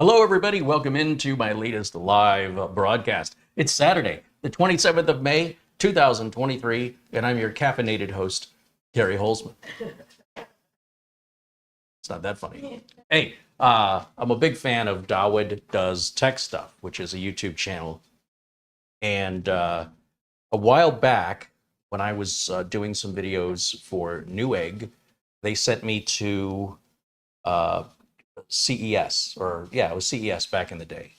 Hello, everybody. Welcome into my latest live broadcast. It's Saturday, the 27th of May, 2023, and I'm your caffeinated host, Gary Holzman. It's not that funny. Hey, I'm a big fan of Dawood Does Tech Stuff, which is a YouTube channel. And a while back, when I was doing some videos for Newegg, they sent me to CES, it was CES back in the day.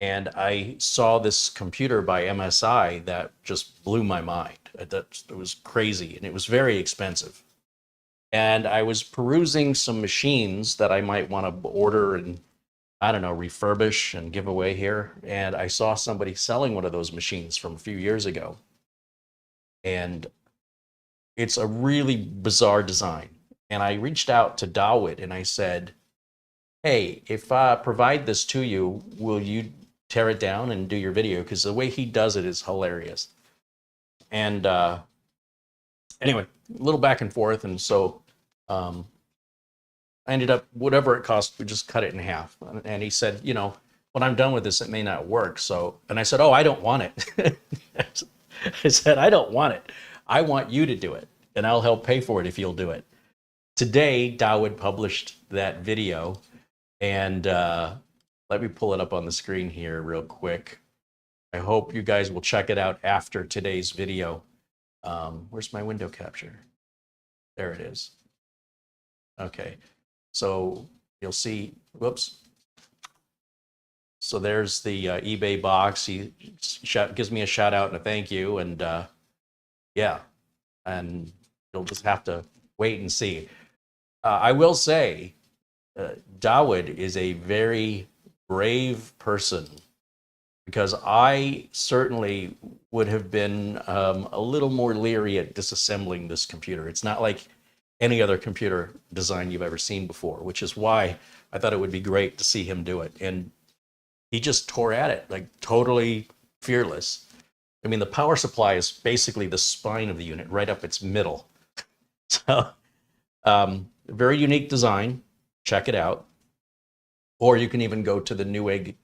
And I saw this computer by MSI that just blew my mind. It was crazy, and it was very expensive. And I was perusing some machines that I might want to order and, I don't know, refurbish and give away here. And I saw somebody selling one of those machines from a few years ago. And it's a really bizarre design. And I reached out to Dawood and I said, hey, if I provide this to you, will you tear it down and do your video? Because the way he does it is hilarious. And anyway, a little back and forth. And so I ended up, whatever it cost, we just cut it in half. And he said, you know, when I'm done with this, it may not work. So, and I said, oh, I don't want it. I said, I don't want it. I want you to do it. And I'll help pay for it if you'll do it. Today, Dawood published that video. And let me pull it up on the screen here real quick. I hope you guys will check it out after today's video. Where's my window capture? There it is. Okay, so you'll see, whoops. So there's the eBay box. He gives me a shout out and a thank you. And yeah, and you'll just have to wait and see. I will say, Dawood is a very brave person, because I certainly would have been a little more leery at disassembling this computer. It's not like any other computer design you've ever seen before, which is why I thought it would be great to see him do it. And he just tore at it, like totally fearless. I mean, the power supply is basically the spine of the unit, right up its middle. So, very unique design. Check it out. Or you can even go to the Newegg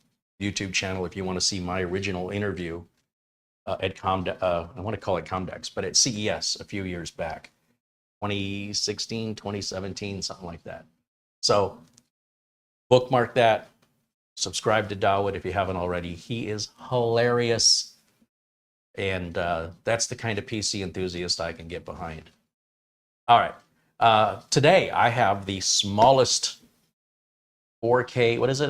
YouTube channel if you want to see my original interview at I want to call it Comdex, but at CES a few years back, 2016, 2017, something like that. So bookmark that, subscribe to Dawood if you haven't already. He is hilarious. And that's the kind of PC enthusiast I can get behind. All right. Today I have the smallest 4K, what is it?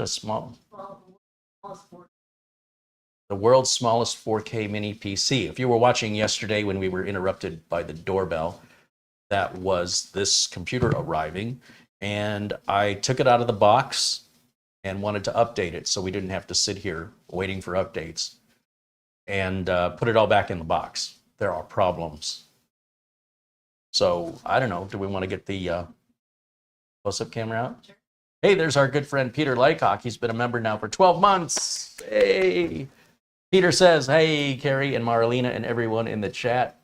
The world's smallest 4K mini PC. If you were watching yesterday when we were interrupted by the doorbell, that was this computer arriving. And I took it out of the box and wanted to update it so we didn't have to sit here waiting for updates, and put it all back in the box. There are problems. So I don't know, do we want to get the close-up camera out? Sure. Hey, there's our good friend Peter Lycock. He's been a member now for 12 months. Hey. Peter says, hey, Carrie and Marlena and everyone in the chat.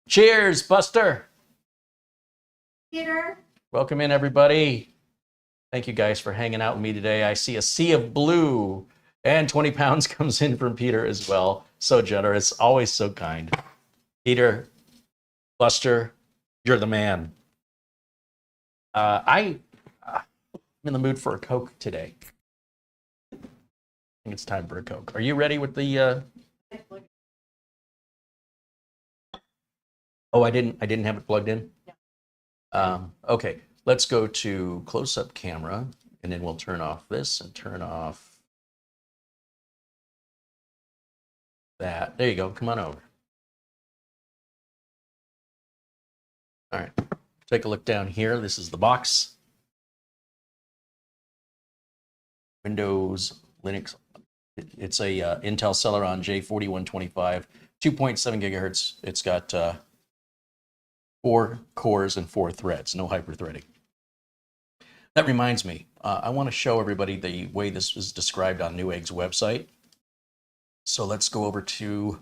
Cheers, Buster. Peter. Welcome in, everybody. Thank you guys for hanging out with me today. I see a sea of blue, and 20 pounds comes in from Peter as well. So generous, always so kind. Peter, Buster, you're the man. I'm in the mood for a Coke today. I think it's time for a Coke. Are you ready with the? Oh, I didn't have it plugged in. Okay, let's go to close-up camera, and then we'll turn off this and turn off that. There you go. Come on over. All right, take a look down here. This is the box. Windows, Linux. It's a Intel Celeron J4125, 2.7 gigahertz. It's got 4 cores and 4 threads, no hyper-threading. That reminds me, I want to show everybody the way this is described on Newegg's website. So let's go over to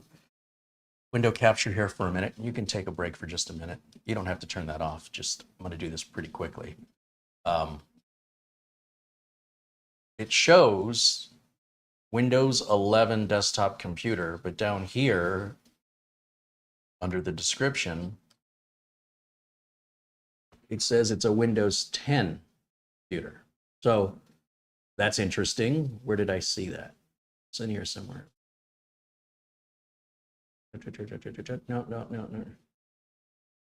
window capture here for a minute. You can take a break for just a minute. You don't have to turn that off. I'm going to do this pretty quickly. it shows Windows 11 desktop computer, but down here under the description, it says it's a Windows 10 computer. So that's interesting. Where did I see that? It's in here somewhere. No.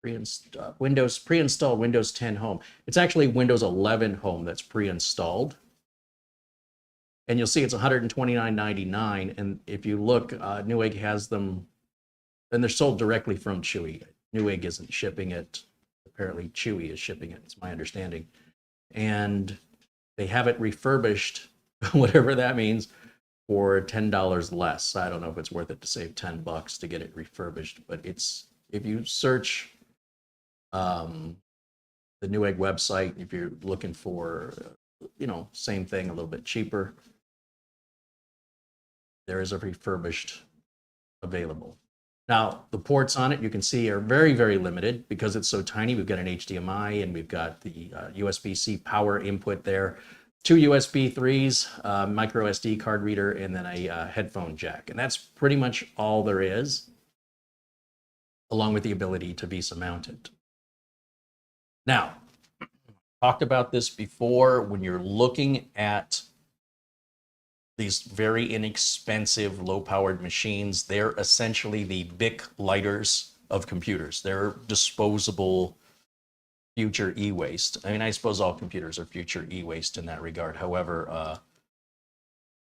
Pre-installed Windows 10 Home. It's actually Windows 11 Home that's pre-installed. And you'll see it's $129.99. And if you look, Newegg has them, and they're sold directly from CHUWI. Newegg isn't shipping it. Apparently CHUWI is shipping it, it's my understanding. And they have it refurbished, whatever that means, for $10 less. I don't know if it's worth it to save $10 to get it refurbished, but it's, if you search the Newegg website, if you're looking for, you know, same thing, a little bit cheaper, there is a refurbished available. Now, the ports on it, you can see, are very, very limited because it's so tiny. We've got an HDMI and we've got the USB-C power input there, 2 USB 3s, micro SD card reader, and then a headphone jack. And that's pretty much all there is, along with the ability to VESA mount it. Now, talked about this before, when you're looking at these very inexpensive, low-powered machines, they're essentially the Bic lighters of computers. They're disposable future e-waste. I mean, I suppose all computers are future e-waste in that regard. However,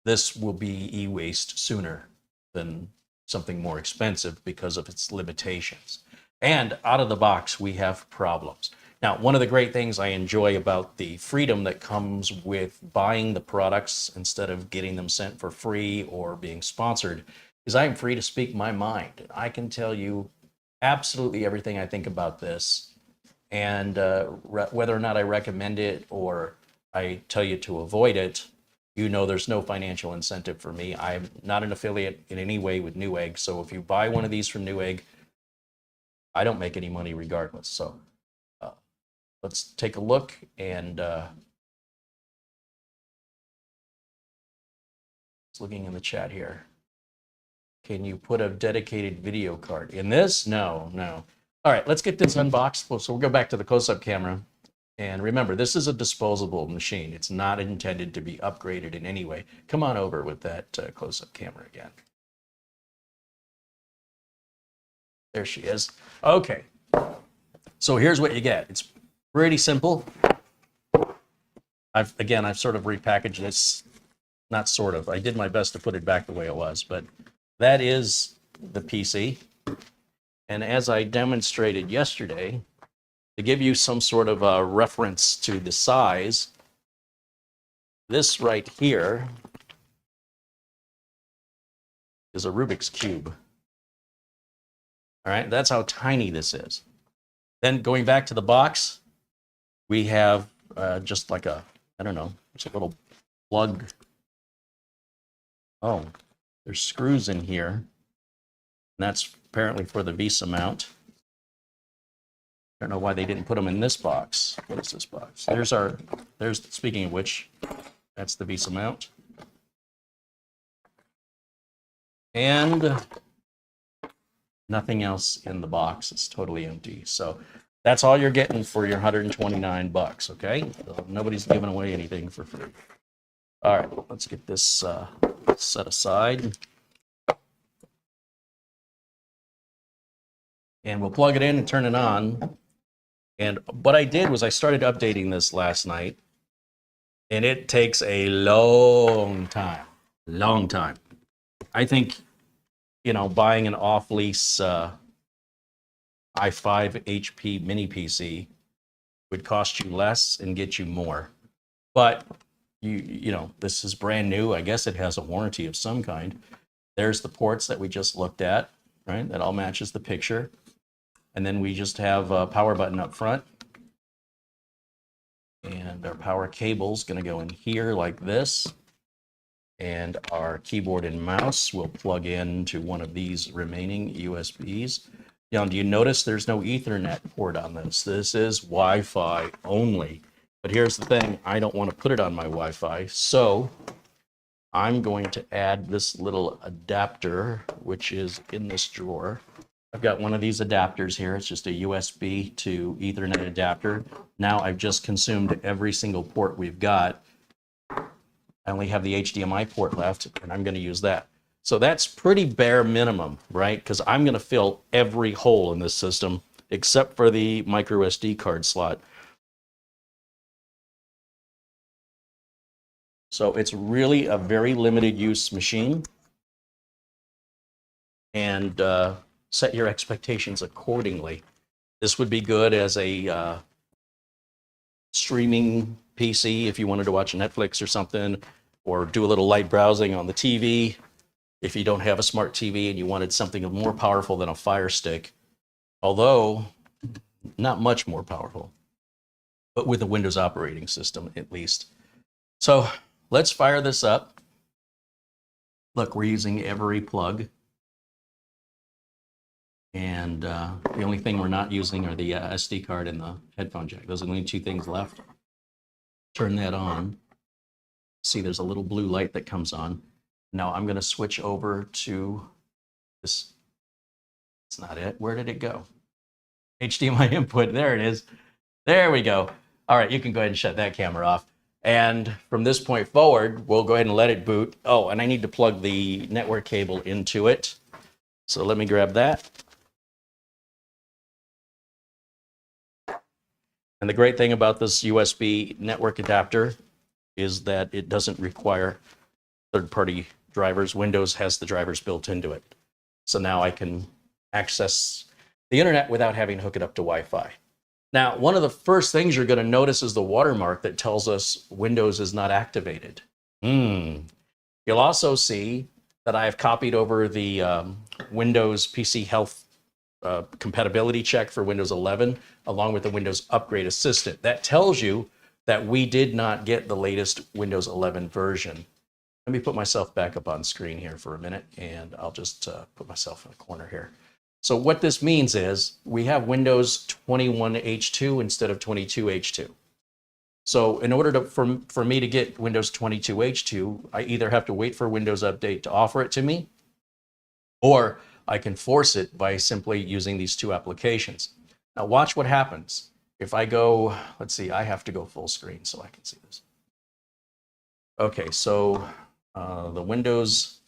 this will be e-waste sooner than something more expensive because of its limitations. And out of the box, we have problems. Now, one of the great things I enjoy about the freedom that comes with buying the products instead of getting them sent for free or being sponsored is I am free to speak my mind. I can tell you absolutely everything I think about this, and whether or not I recommend it or I tell you to avoid it, you know there's no financial incentive for me. I'm not an affiliate in any way with Newegg, so if you buy one of these from Newegg, I don't make any money regardless. So let's take a look, and just looking in the chat here. Can you put a dedicated video card in this? No. All right, let's get this unboxed. So we'll go back to the close-up camera. And remember, this is a disposable machine. It's not intended to be upgraded in any way. Come on over with that close-up camera again. There she is. Okay, so here's what you get. It's pretty simple. I've sort of repackaged this. Not sort of. I did my best to put it back the way it was, but that is the PC. And as I demonstrated yesterday, to give you some sort of a reference to the size, this right here is a Rubik's Cube. All right, that's how tiny this is. Then going back to the box, we have just like a, I don't know, it's a little plug. Oh, there's screws in here. And that's apparently for the VESA mount. I don't know why they didn't put them in this box. What is this box? There's, speaking of which, that's the VESA mount. And nothing else in the box. It's totally empty. So that's all you're getting for your $129, okay? So nobody's giving away anything for free. All right, let's get this set aside. And we'll plug it in and turn it on. And what I did was I started updating this last night, and it takes a long time. I think, you know, buying an off-lease i5 HP mini PC would cost you less and get you more. But you know, this is brand new. I guess it has a warranty of some kind. There's the ports that we just looked at, right? That all matches the picture. And then we just have a power button up front. And our power cable's gonna go in here like this. And our keyboard and mouse will plug into one of these remaining USBs. Now, do you notice there's no Ethernet port on this? This is Wi-Fi only. But here's the thing, I don't want to put it on my Wi-Fi, so I'm going to add this little adapter, which is in this drawer. I've got one of these adapters here. It's just a USB to Ethernet adapter. Now I've just consumed every single port we've got. I only have the HDMI port left, and I'm going to use that. So that's pretty bare minimum, right? Because I'm going to fill every hole in this system except for the micro SD card slot. So it's really a very limited use machine. And set your expectations accordingly. This would be good as a streaming PC if you wanted to watch Netflix or something, or do a little light browsing on the TV. If you don't have a smart TV and you wanted something more powerful than a Fire Stick, although not much more powerful, but with a Windows operating system at least. So let's fire this up. Look, we're using every plug. And the only thing we're not using are the SD card and the headphone jack. Those are the only two things left. Turn that on. See, there's a little blue light that comes on. Now I'm going to switch over to this. It's not it. Where did it go? HDMI input. There it is. There we go. All right, you can go ahead and shut that camera off. And from this point forward, we'll go ahead and let it boot. Oh, and I need to plug the network cable into it. So let me grab that. And the great thing about this USB network adapter is that it doesn't require third-party drivers. Windows has the drivers built into it. So now I can access the internet without having to hook it up to Wi-Fi. Now, one of the first things you're going to notice is the watermark that tells us Windows is not activated. You'll also see that I have copied over the Windows PC Health compatibility check for Windows 11, along with the Windows Upgrade Assistant. That tells you that we did not get the latest Windows 11 version. Let me put myself back up on screen here for a minute, and I'll just put myself in a corner here. So what this means is we have Windows 21H2 instead of 22H2. So in order for me to get Windows 22H2, I either have to wait for Windows Update to offer it to me, or I can force it by simply using these two applications. Now watch what happens. If I go, let's see, I have to go full screen so I can see this. Okay, so the Windows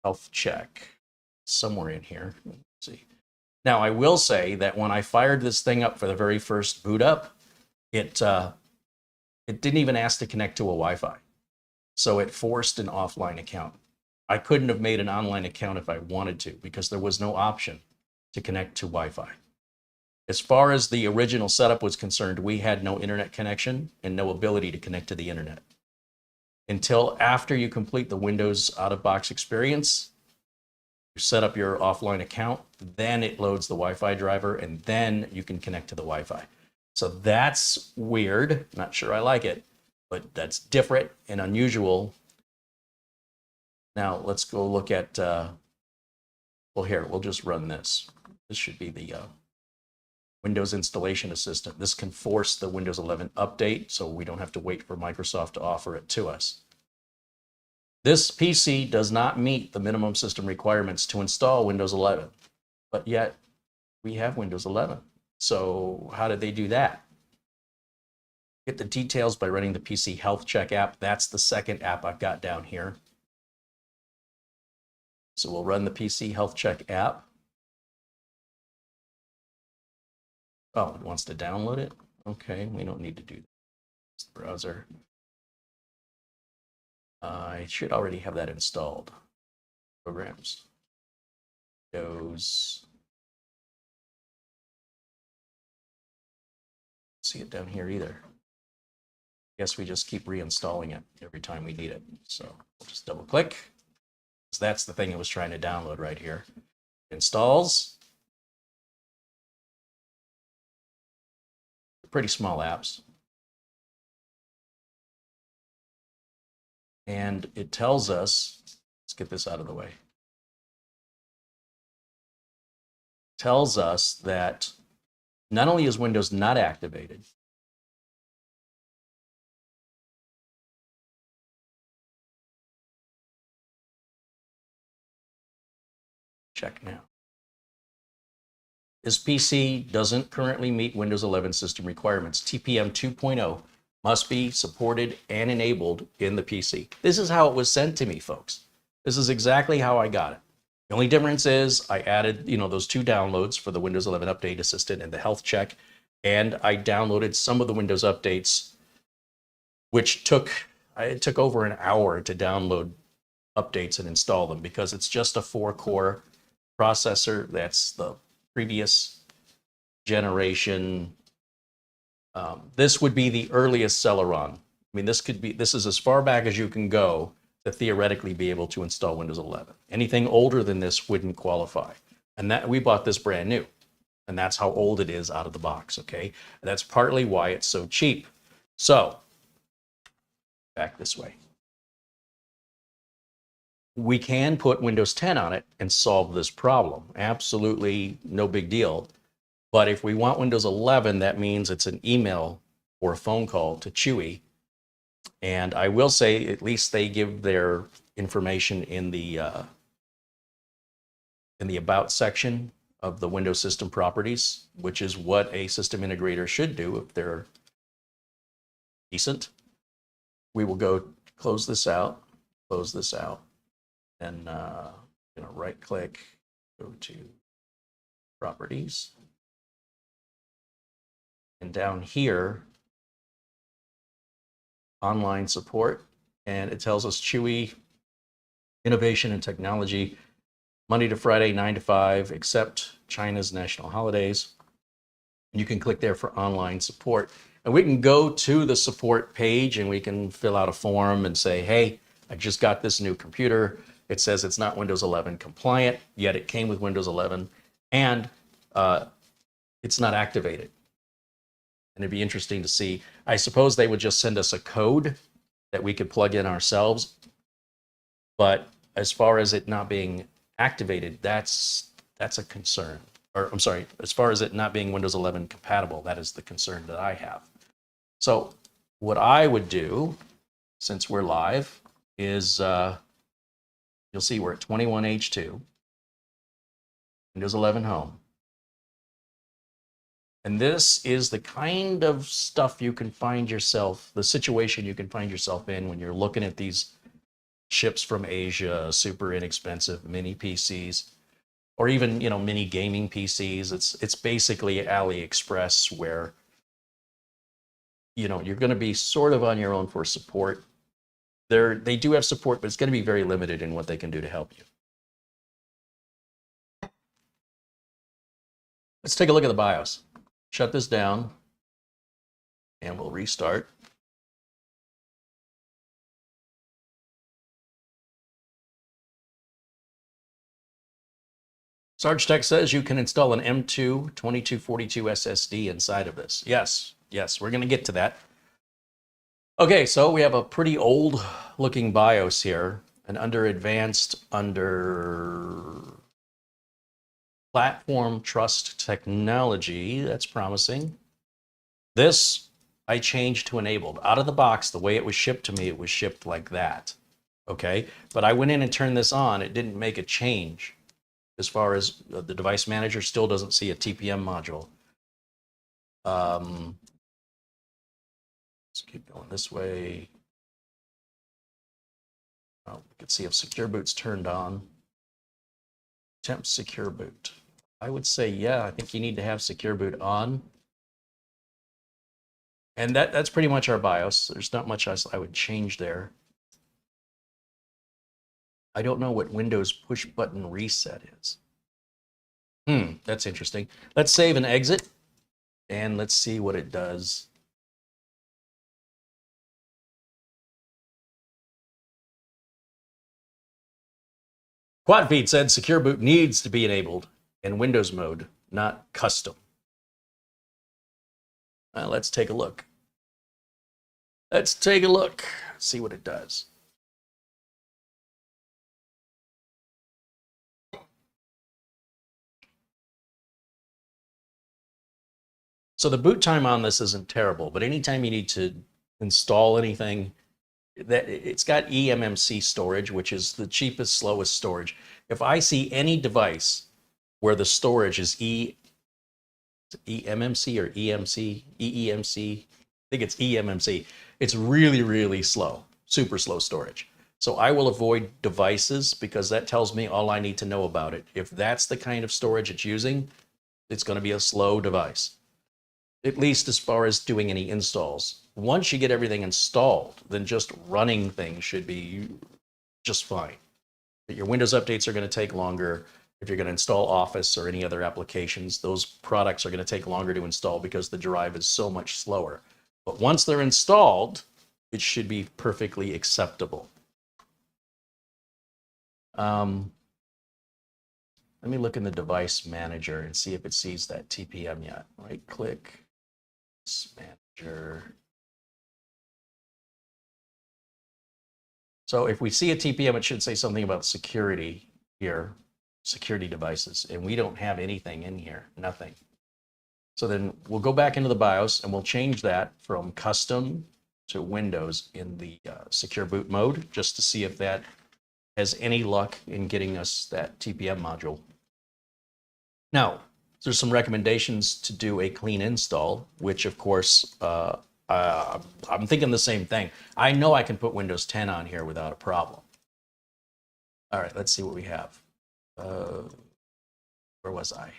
health check, somewhere in here, let's see. Now I will say that when I fired this thing up for the very first boot up, it didn't even ask to connect to a Wi-Fi. So it forced an offline account. I couldn't have made an online account if I wanted to because there was no option to connect to Wi-Fi. As far as the original setup was concerned, we had no internet connection and no ability to connect to the internet. Until after you complete the Windows out-of-box experience, you set up your offline account, then it loads the Wi-Fi driver, and then you can connect to the Wi-Fi. So that's weird. Not sure I like it, but that's different and unusual. Now let's go look at, well here, we'll just run this. This should be the Windows Installation Assistant. This can force the Windows 11 update so we don't have to wait for Microsoft to offer it to us. This PC does not meet the minimum system requirements to install Windows 11, but yet we have Windows 11. So how did they do that? Get the details by running the PC Health Check app. That's the second app I've got down here. So we'll run the PC Health Check app. Oh, it wants to download it? Okay, we don't need to do that. It's the browser. I should already have that installed. Programs. Goes. See it down here either. Guess we just keep reinstalling it every time we need it. So we'll just double click. So that's the thing it was trying to download right here. Installs. Pretty small apps. And it tells us, let's get this out of the way. Tells us that not only is Windows not activated, Check now. This PC doesn't currently meet Windows 11 system requirements. TPM 2.0 must be supported and enabled in the PC. This is how it was sent to me, folks. This is exactly how I got it. The only difference is I added, those 2 downloads for the Windows 11 Update Assistant and the health check, and I downloaded some of the Windows updates, which it took over an hour to download updates and install them because it's just a 4-core processor. That's the previous generation. This would be the earliest Celeron. I mean, this is as far back as you can go to theoretically be able to install Windows 11. Anything older than this wouldn't qualify. And we bought this brand new. And that's how old it is out of the box, okay? And that's partly why it's so cheap. So, back this way. We can put Windows 10 on it and solve this problem. Absolutely no big deal. But if we want Windows 11, that means it's an email or a phone call to CHUWI. And I will say, at least they give their information in the About section of the Windows System Properties, which is what a system integrator should do if they're decent. We will go close this out, and right-click, go to Properties. And down here, online support, and it tells us CHUWI innovation and technology, Monday to Friday, 9 to 5, except China's national holidays. You can click there for online support. And we can go to the support page and we can fill out a form and say, hey, I just got this new computer. It says it's not Windows 11 compliant, yet it came with Windows 11, and it's not activated. And it'd be interesting to see. I suppose they would just send us a code that we could plug in ourselves. But as far as it not being activated, that's a concern. Or I'm sorry, as far as it not being Windows 11 compatible, that is the concern that I have. So what I would do, since we're live, is you'll see we're at 21H2, Windows 11 Home. And this is the kind of stuff you can find yourself, the situation you can find yourself in when you're looking at these ships from Asia, super inexpensive mini PCs, or even, mini gaming PCs. It's basically AliExpress where, you're going to be sort of on your own for support. They do have support, but it's going to be very limited in what they can do to help you. Let's take a look at the BIOS. Shut this down, and we'll restart. Sarge Tech says you can install an M2 2242 SSD inside of this. Yes, we're going to get to that. Okay, so we have a pretty old looking BIOS here, and under advanced, under platform trust technology, that's promising. This I changed to enabled. Out of the box, the way it was shipped to me, it was shipped like that. Okay, but I went in and turned this on. It didn't make a change. As far as the device manager still doesn't see a TPM module. Let's keep going this way. Oh, we can see if secure boot's turned on. Temp secure boot. I would say, yeah, I think you need to have secure boot on. And that's pretty much our BIOS. There's not much else I would change there. I don't know what Windows push button reset is. That's interesting. Let's save and exit, and let's see what it does. Quadfeed said secure boot needs to be enabled in Windows mode, not custom. Let's take a look. Let's take a look, see what it does. So the boot time on this isn't terrible, but anytime you need to install anything, that it's got eMMC storage, which is the cheapest, slowest storage. If I see any device where the storage is eMMC or EMC, eEMC, I think it's eMMC, it's really, really slow, super slow storage. So I will avoid devices because that tells me all I need to know about it. If that's the kind of storage it's using, it's going to be a slow device, at least as far as doing any installs. Once you get everything installed, then just running things should be just fine. But your Windows updates are going to take longer. If you're going to install Office or any other applications, those products are going to take longer to install because the drive is so much slower. But once they're installed, it should be perfectly acceptable. Let me look in the device manager and see if it sees that TPM yet. Right click, manager. So if we see a TPM, it should say something about security here, security devices, and we don't have anything in here, nothing. So then we'll go back into the BIOS and we'll change that from custom to Windows in the secure boot mode, just to see if that has any luck in getting us that TPM module. Now, there's some recommendations to do a clean install, which of course, I'm thinking the same thing. I know I can put Windows 10 on here without a problem. All right, let's see what we have. Where was I?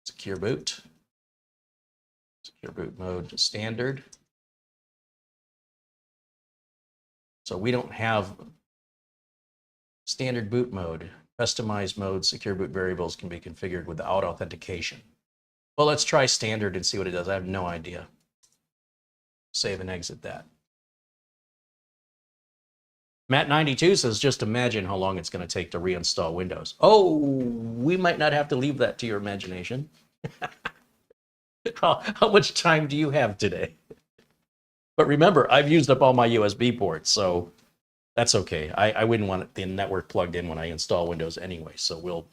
Secure boot. Secure boot mode standard. So we don't have standard boot mode. Customized mode, secure boot variables can be configured without authentication. Well, let's try standard and see what it does. I have no idea. Save and exit that. Matt92 says, just imagine how long it's going to take to reinstall Windows. Oh, we might not have to leave that to your imagination. How much time do you have today? But remember, I've used up all my USB ports, so that's okay. I wouldn't want the network plugged in when I install Windows anyway. So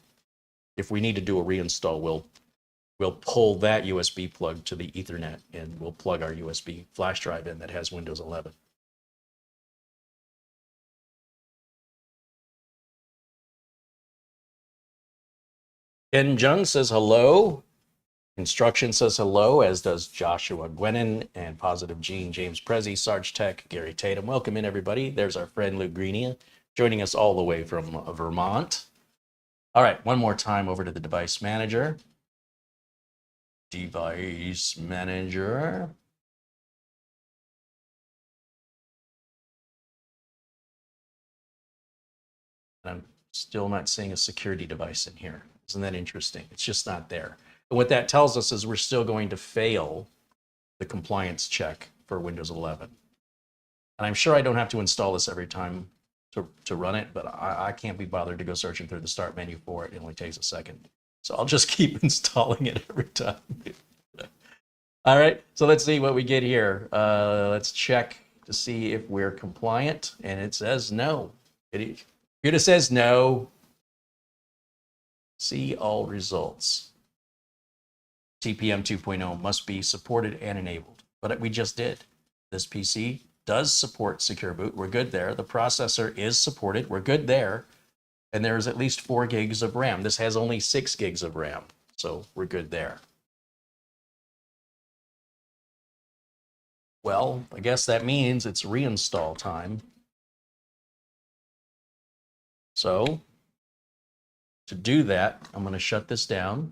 if we need to do a reinstall, we'll pull that USB plug to the Ethernet and we'll plug our USB flash drive in that has Windows 11. Ken Jung says hello. Instruction says hello, as does Joshua Gwenin and Positive Gene, James Prezi, Sarge Tech, Gary Tatum. Welcome in, everybody. There's our friend Lou Greenia joining us all the way from Vermont. All right, one more time over to the device manager. Device manager. I'm still not seeing a security device in here. Isn't that interesting? It's just not there. And what that tells us is we're still going to fail the compliance check for Windows 11. And I'm sure I don't have to install this every time to run it, but I can't be bothered to go searching through the start menu for it. It only takes a second. So I'll just keep installing it every time. All right, so let's see what we get here. Let's check to see if we're compliant, and it says no. Computer says no. See all results. TPM 2.0 must be supported and enabled, but we just did. This PC does support secure boot. We're good there. The processor is supported. We're good there. And there's at least 4 gigs of RAM. This has only 6 gigs of RAM, so we're good there. Well, I guess that means it's reinstall time. So to do that, I'm going to shut this down.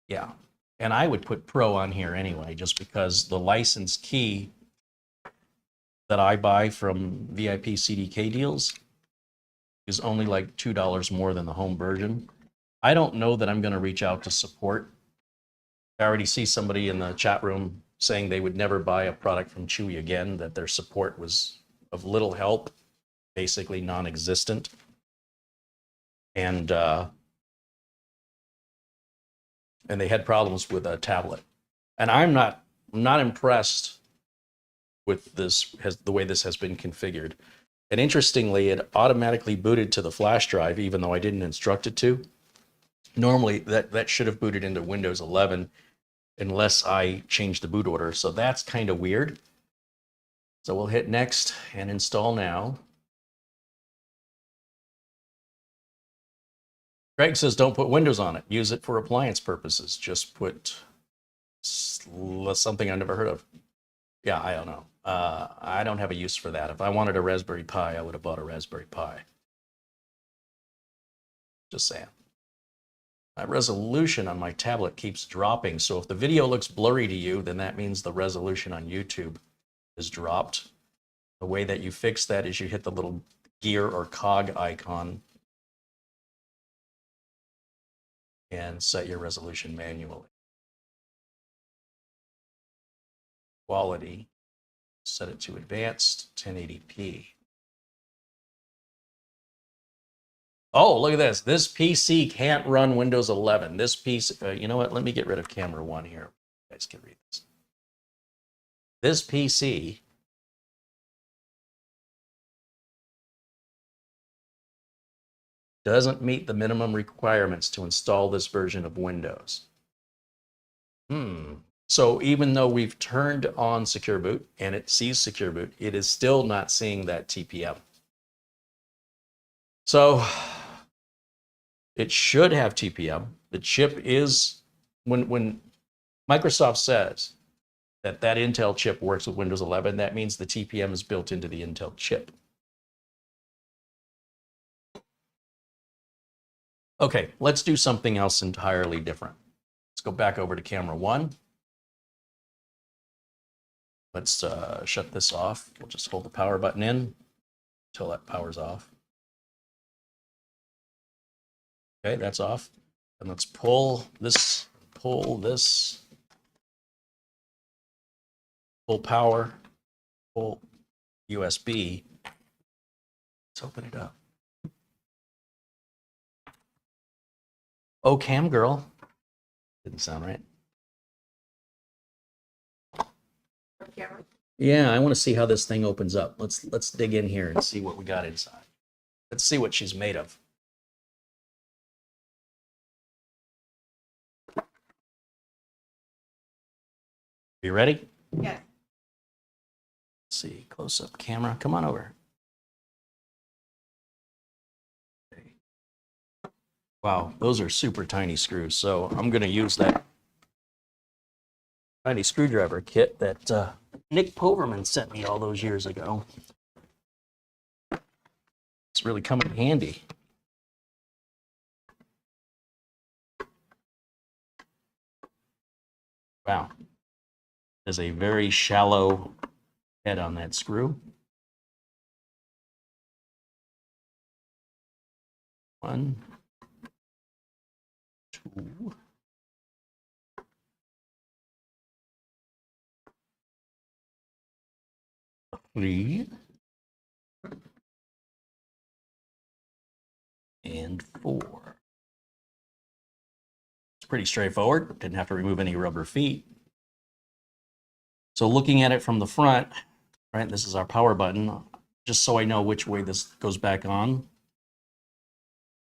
Yeah, and I would put Pro on here anyway, just because the license key that I buy from VIP CDK deals is only like $2 more than the home version. I don't know that I'm going to reach out to support. I already see somebody in the chat room saying they would never buy a product from CHUWI again, that their support was of little help, basically non-existent. And they had problems with a tablet. And I'm not impressed with this, the way this has been configured. And interestingly, it automatically booted to the flash drive, even though I didn't instruct it to. Normally that should have booted into Windows 11 unless I change the boot order. So that's kind of weird. So we'll hit next and install now. Greg says don't put Windows on it. Use it for appliance purposes. Just put something I've never heard of. Yeah, I don't know. I don't have a use for that. If I wanted a Raspberry Pi, I would have bought a Raspberry Pi. Just saying. My resolution on my tablet keeps dropping. So if the video looks blurry to you, then that means the resolution on YouTube is dropped. The way that you fix that is you hit the little gear or cog icon and set your resolution manually. Quality, set it to advanced 1080p. Oh, look at this. This PC can't run Windows 11. This PC, you know what? Let me get rid of camera 1 here. You guys can read this. This PC doesn't meet the minimum requirements to install this version of Windows. So even though we've turned on Secure Boot and it sees Secure Boot, it is still not seeing that TPM. So it should have TPM. The chip is, when Microsoft says that Intel chip works with Windows 11, that means the TPM is built into the Intel chip. Okay, let's do something else entirely different. Let's go back over to camera 1. Let's shut this off. We'll just hold the power button in until that power's off. Okay, that's off. And let's pull this, pull power, pull USB. Let's open it up. Oh, cam girl. Didn't sound right. Camera? Yeah, I want to see how this thing opens up. Let's dig in here and see what we got inside. Let's see what she's made of. You ready? Yes. Let's see, close-up camera. Come on over. Okay. Wow, those are super tiny screws. So I'm going to use that tiny screwdriver kit that Nick Poverman sent me all those years ago. It's really come in handy. Wow. There's a very shallow head on that screw. 1, 2. 3. And 4. It's pretty straightforward. Didn't have to remove any rubber feet. So looking at it from the front, right, this is our power button. Just so I know which way this goes back on,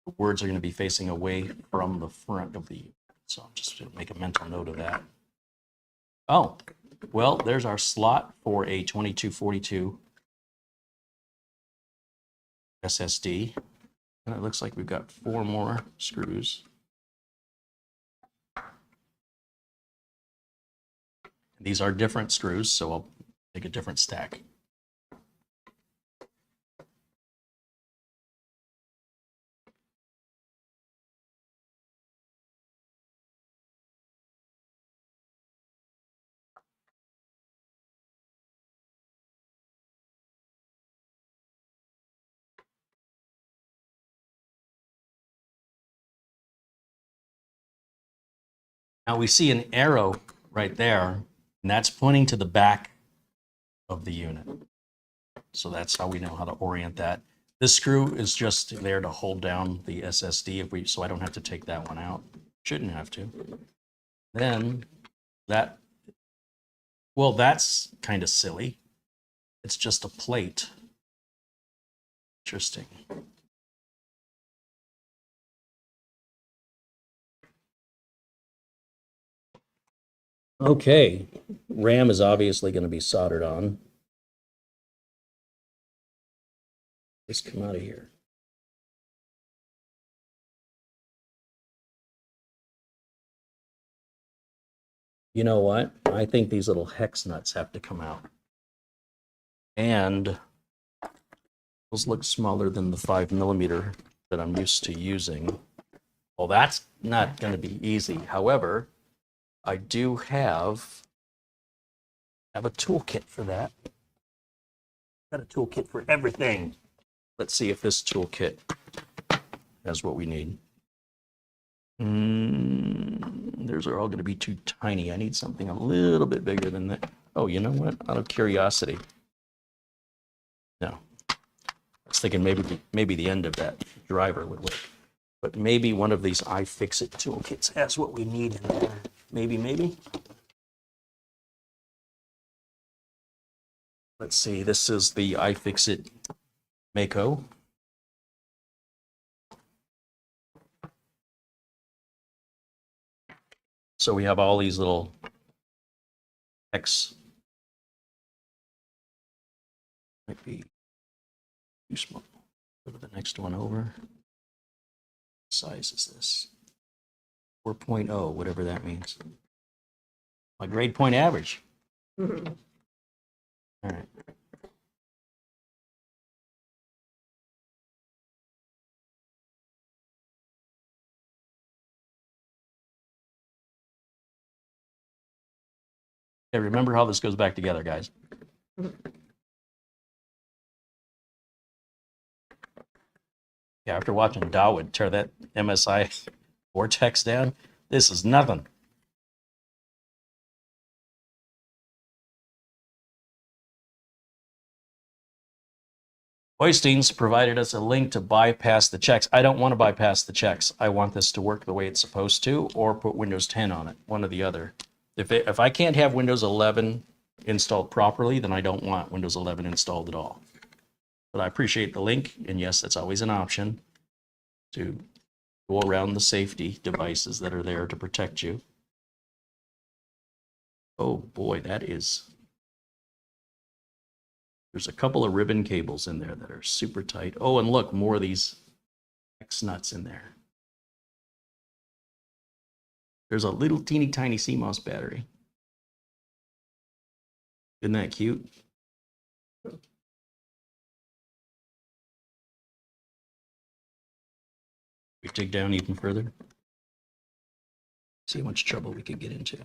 the words are going to be facing away from the front of the unit. So I'm just going to make a mental note of that. Oh, well, there's our slot for a 2242 SSD. And it looks like we've got 4 more screws. These are different screws, so I'll make a different stack. Now we see an arrow right there, and that's pointing to the back of the unit. So that's how we know how to orient that. This screw is just there to hold down the SSD so I don't have to take that one out. Shouldn't have to. Then that, well, that's kind of silly. It's just a plate. Interesting. Okay, RAM is obviously going to be soldered on. Let's come out of here. You know what? I think these little hex nuts have to come out. And those look smaller than the 5mm that I'm used to using. Well, that's not going to be easy. However, I do have a toolkit for that. Got a toolkit for everything. Let's see if this toolkit has what we need. Theirs are all going to be too tiny. I need something a little bit bigger than that. Oh, you know what? Out of curiosity. No. I was thinking maybe the end of that driver would work. But maybe one of these iFixit toolkits has what we need in there. Maybe. Let's see. This is the iFixit Mako. So we have all these little X. Might be too small. Go to the next one over. What size is this? 4.0, whatever that means. My grade point average. All right. Okay, remember how this goes back together, guys. Yeah, after watching Dawood tear that MSI Vortex down, this is nothing. Hoistings provided us a link to bypass the checks. I don't want to bypass the checks. I want this to work the way it's supposed to, or put Windows 10 on it, one or the other. If I can't have Windows 11 installed properly, then I don't want Windows 11 installed at all. But I appreciate the link, and yes, that's always an option to go around the safety devices that are there to protect you. Oh boy, there's a couple of ribbon cables in there that are super tight. Oh, and look, more of these X nuts in there. There's a little teeny tiny CMOS battery. Isn't that cute? We dig down even further. See how much trouble we could get into.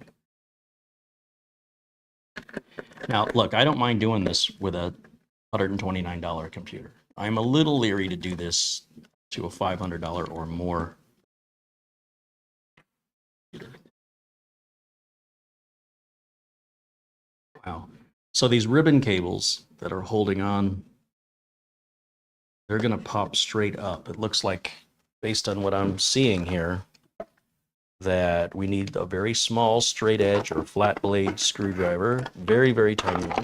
Now, look, I don't mind doing this with a $129 computer. I'm a little leery to do this to a $500 or more computer. Wow. So these ribbon cables that are holding on, they're going to pop straight up. It looks like, based on what I'm seeing here, that we need a very small straight edge or flat blade screwdriver, very, very tiny one,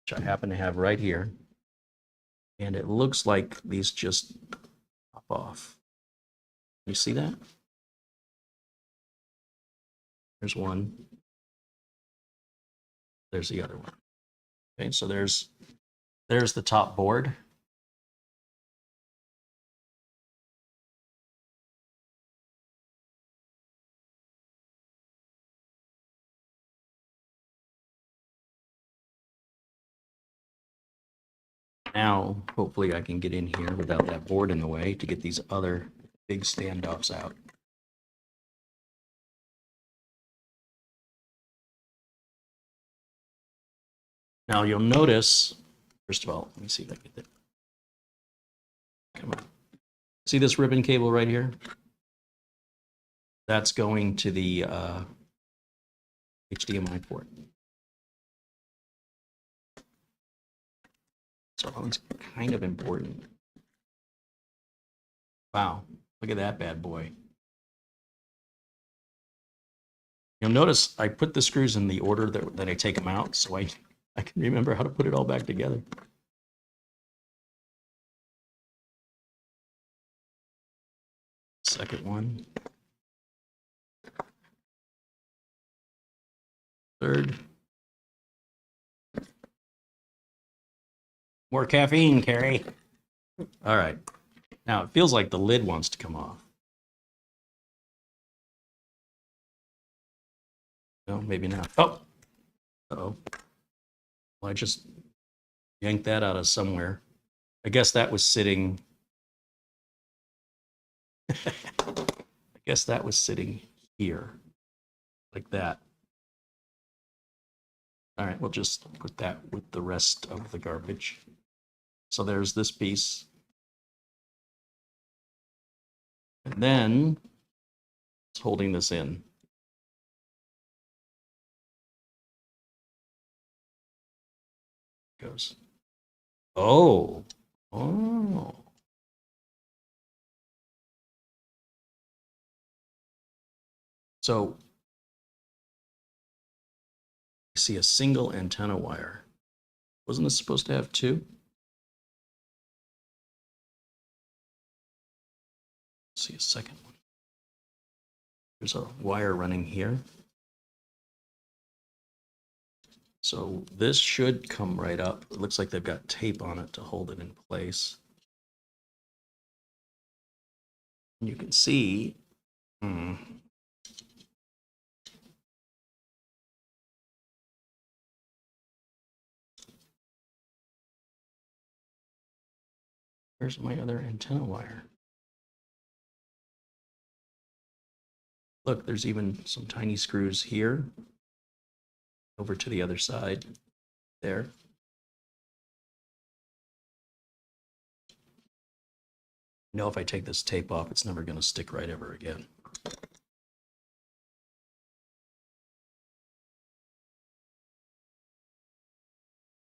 which I happen to have right here. And it looks like these just pop off. You see that? There's one. There's the other one. Okay, so there's the top board. Now, hopefully I can get in here without that board in the way to get these other big standoffs out. Now you'll notice, first of all, let me see if I get that. Come on. See this ribbon cable right here? That's going to the HDMI port. So that one's kind of important. Wow, look at that bad boy. You'll notice I put the screws in the order that I take them out, so I can remember how to put it all back together. Second one. Third. More caffeine, Carrie. All right. Now it feels like the lid wants to come off. No, maybe not. Oh. Uh-oh. Well, I just yanked that out of somewhere. I guess that was sitting. I guess that was sitting here, like that. All right, we'll just put that with the rest of the garbage. So there's this piece. And then it's holding this in. Goes. Oh. Oh. So I see a single antenna wire. Wasn't this supposed to have two? Let's see a second one. There's a wire running here. So this should come right up. It looks like they've got tape on it to hold it in place. And you can see, where's my other antenna wire? Look, there's even some tiny screws here. Over to the other side there. You know, if I take this tape off, it's never going to stick right ever again.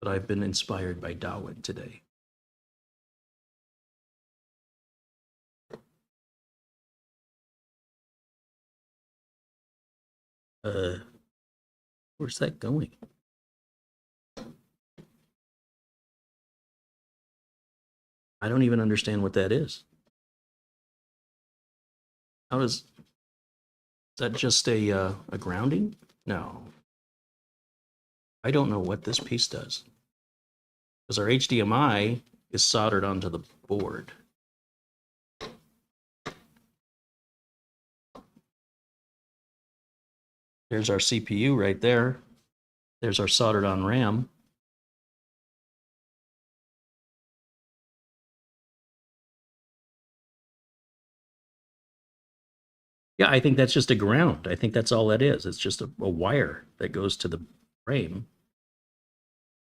But I've been inspired by Darwin today. Where's that going? I don't even understand what that is. How is that just a grounding? No. I don't know what this piece does. Because our HDMI is soldered onto the board. There's our CPU right there. There's our soldered on RAM. Yeah, I think that's just a ground. I think that's all that is. It's just a wire that goes to the frame.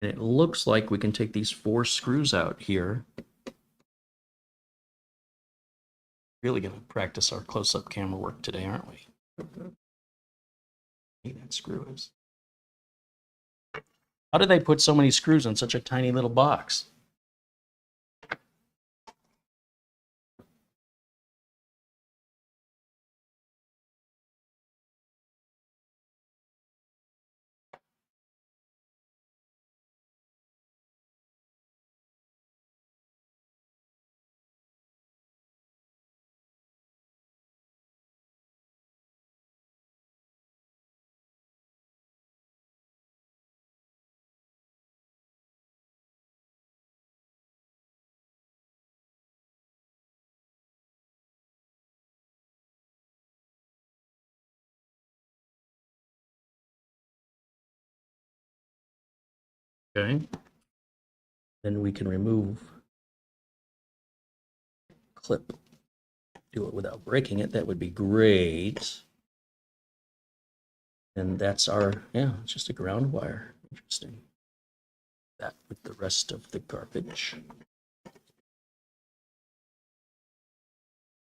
And it looks like we can take these 4 screws out here. Really going to practice our close-up camera work today, aren't we? That screw is. How do they put so many screws in such a tiny little box? Okay. Then we can remove clip. Do it without breaking it. That would be great. And that's our, yeah, it's just a ground wire. Interesting. That with the rest of the garbage.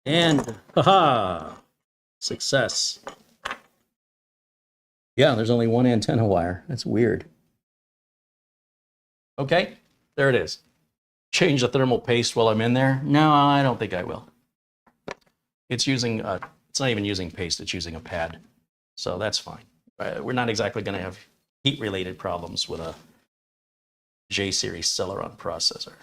And, haha, success. Yeah, there's only one antenna wire. That's weird. Okay, there it is. Change the thermal paste while I'm in there? No, I don't think I will. It's using, it's not even using paste, it's using a pad. So that's fine. We're not exactly going to have heat-related problems with a J-series Celeron processor.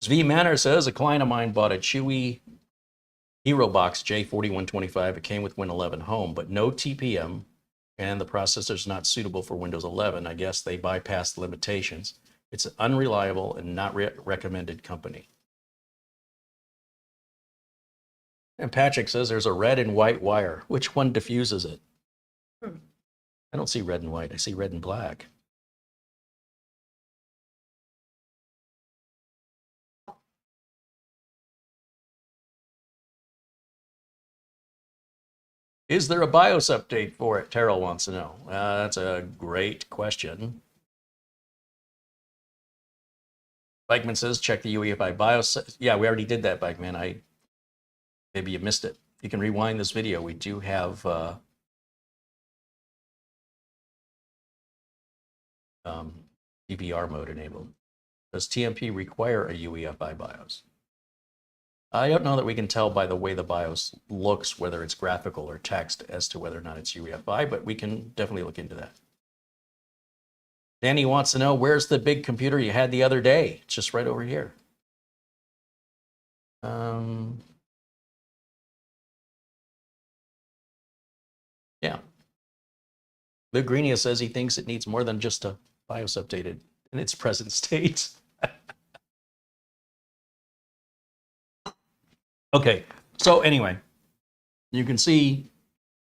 V Manor says, a client of mine bought a CHUWI HeroBox J4125, it came with Win11 Home, but no TPM, and the processor's not suitable for Windows 11. I guess they bypassed limitations. It's an unreliable and not recommended company. And Patrick says there's a red and white wire. Which one diffuses it? I don't see red and white. I see red and black. Is there a BIOS update for it? Terrell wants to know. That's a great question. Bikeman says, check the UEFI BIOS. Yeah, we already did that, Bikeman. Maybe you missed it. You can rewind this video. We do have DVR mode enabled. Does TMP require a UEFI BIOS? I don't know that we can tell by the way the BIOS looks whether it's graphical or text as to whether or not it's UEFI, but we can definitely look into that. Danny wants to know, where's the big computer you had the other day? It's just right over here. Yeah. Luke Greenia says he thinks it needs more than just a BIOS updated in its present state. Okay, so anyway, you can see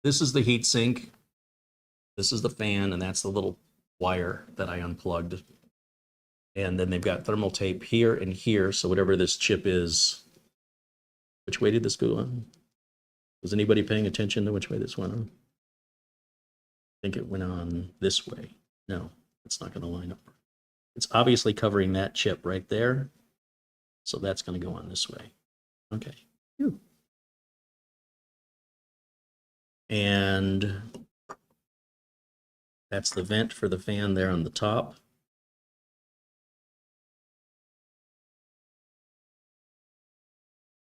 this is the heat sink, this is the fan, and that's the little wire that I unplugged. And then they've got thermal tape here and here, so whatever this chip is, which way did this go on? Was anybody paying attention to which way this went on? I think it went on this way. No, it's not going to line up. It's obviously covering that chip right there, so that's going to go on this way. Okay. And that's the vent for the fan there on the top.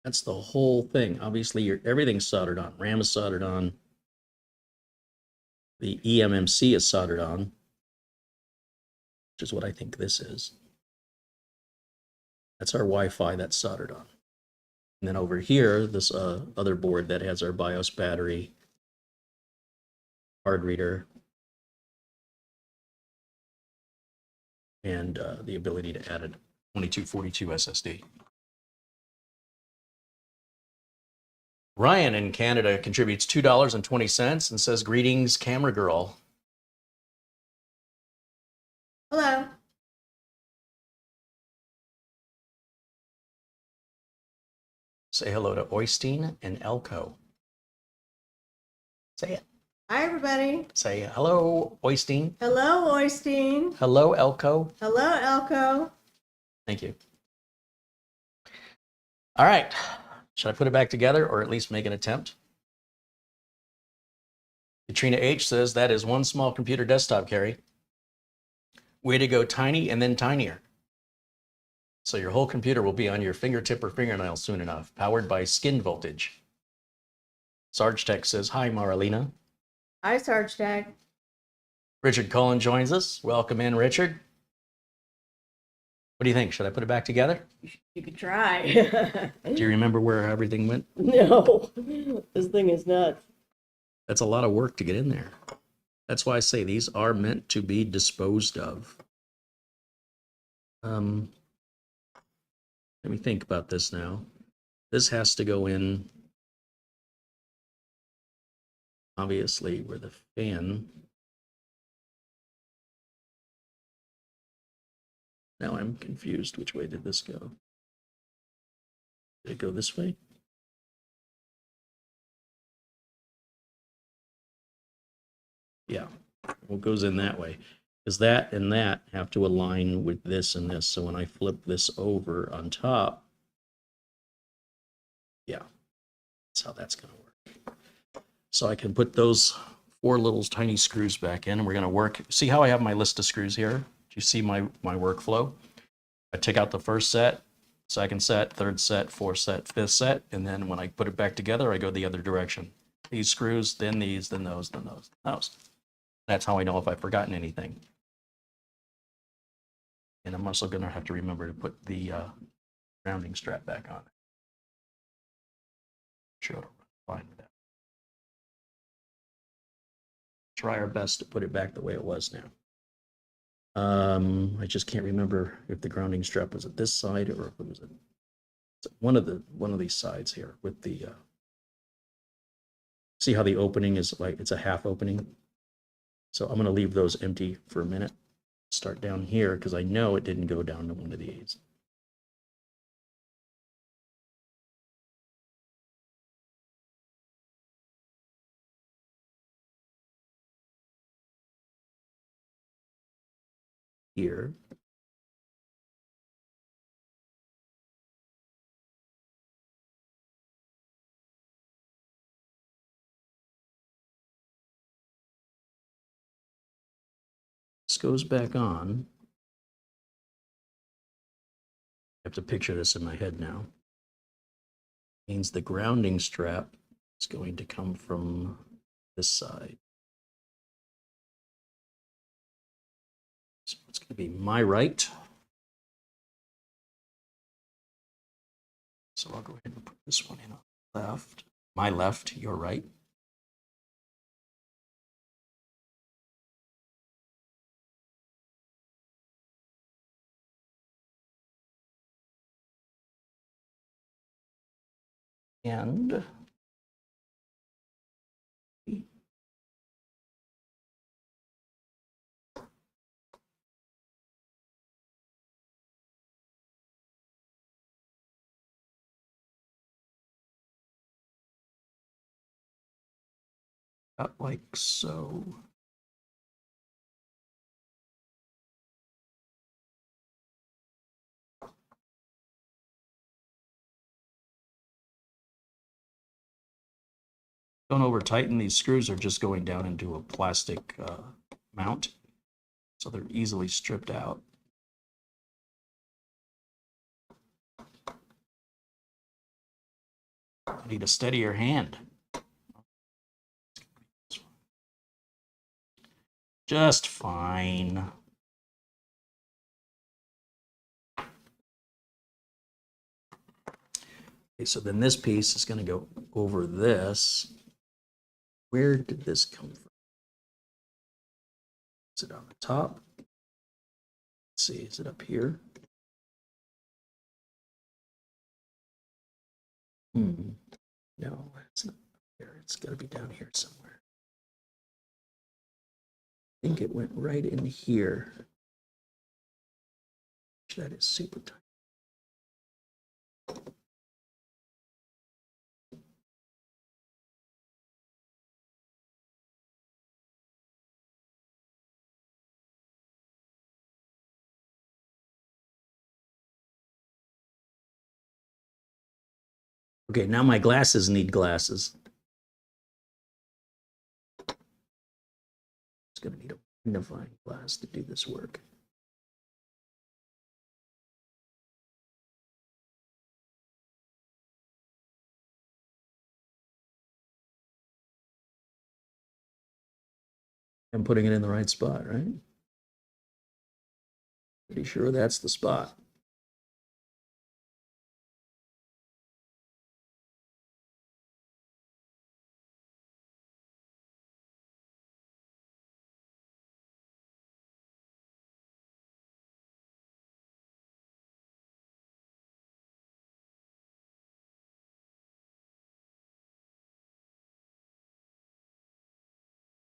That's the whole thing. Obviously, everything's soldered on. RAM is soldered on. The eMMC is soldered on, which is what I think this is. That's our Wi-Fi that's soldered on. And then over here, this other board that has our BIOS battery, card reader, and the ability to add a 2242 SSD. Ryan in Canada contributes $2.20 and says, greetings, camera girl. Hello. Say hello to Oystein and Elko. Say it. Hi, everybody. Say hello, Oystein. Hello, Oystein. Hello, Elko. Hello, Elko. Thank you. All right. Should I put it back together or at least make an attempt? Katrina H says, that is one small computer desktop, Carrie. Way to go tiny and then tinier. So your whole computer will be on your fingertip or fingernail soon enough, powered by skin voltage. Sarge Tech says, hi, Marlena. Hi, Sarge Tech. Richard Cullen joins us. Welcome in, Richard. What do you think? Should I put it back together? You could try. Do you remember where everything went? No, this thing is nuts. That's a lot of work to get in there. That's why I say these are meant to be disposed of. Let me think about this now. This has to go in, obviously, where the fan. Now I'm confused. Which way did this go? Did it go this way? Yeah, well, it goes in that way. Because that and that have to align with this and this. So when I flip this over on top, yeah, that's how that's going to work. So I can put those 4 little tiny screws back in, and we're going to work. See how I have my list of screws here? Do you see my workflow? I take out the first set, second set, third set, fourth set, fifth set, and then when I put it back together, I go the other direction. These screws, then these, then those, then those, then those. That's how I know if I've forgotten anything. And I'm also going to have to remember to put the grounding strap back on. Sure, it'll run fine with that. Try our best to put it back the way it was now. I just can't remember if the grounding strap was at this side or if it was at one of these sides here with the see how the opening is like it's a half opening. So I'm going to leave those empty for a minute. Start down here because I know it didn't go down to one of these. Here. This goes back on. I have to picture this in my head now. Means the grounding strap is going to come from this side. So it's going to be my right. So I'll go ahead and put this one in on the left. My left, your right. And about like so. Don't over tighten. These screws are just going down into a plastic mount, so they're easily stripped out. I need a steadier hand. Just fine. Okay, so then this piece is going to go over this. Where did this come from? Is it on the top? Let's see, is it up here? No, it's not up there. It's got to be down here somewhere. I think it went right in here. That is super tight. Okay, now my glasses need glasses. It's going to need a magnifying glass to do this work. I'm putting it in the right spot, right? Pretty sure that's the spot.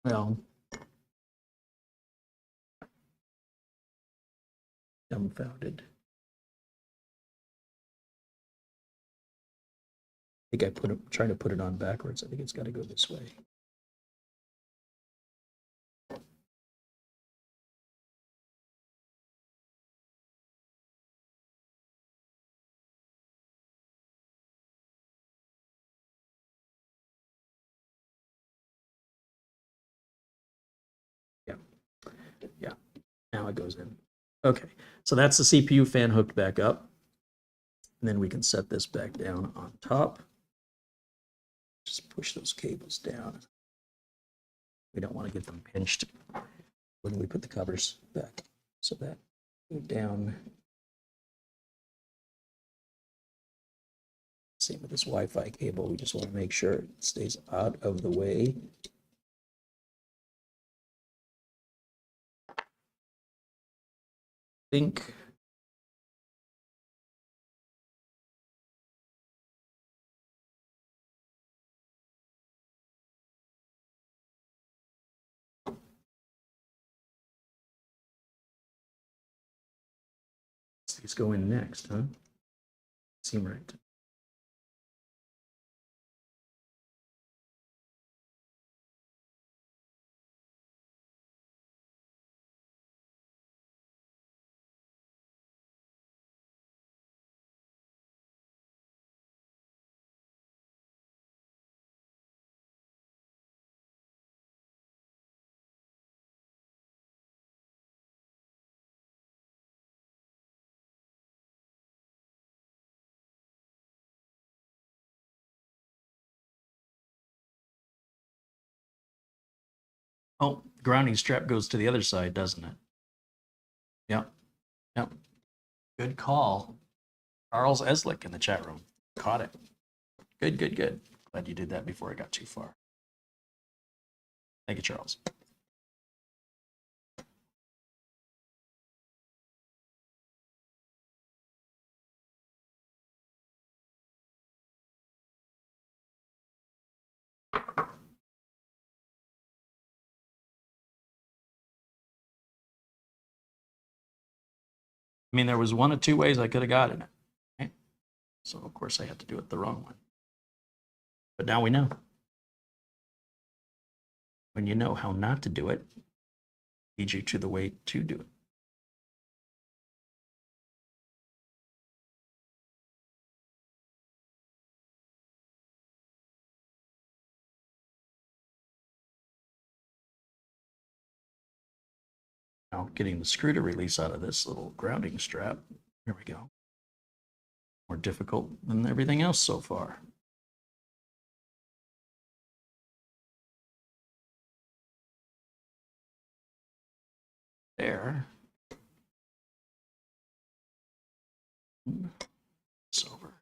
Well, dumbfounded. I think trying to put it on backwards. I think it's got to go this way. Yeah, now it goes in. Okay, so that's the CPU fan hooked back up. And then we can set this back down on top. Just push those cables down. We don't want to get them pinched when we put the covers back. So that go down. Same with this Wi-Fi cable. We just want to make sure it stays out of the way. Think. These go in next, huh? Seem right. Oh, grounding strap goes to the other side, doesn't it? Yep. Yep. Good call. Charles Eslick in the chat room. Caught it. Good, good, good. Glad you did that before I got too far. Thank you, Charles. I mean, there was one of two ways I could have gotten it. Right? So, of course, I had to do it the wrong one. But now we know. When you know how not to do it, it leads you to the way to do it. Now, getting the screw to release out of this little grounding strap. There we go. More difficult than everything else so far. There. It's over.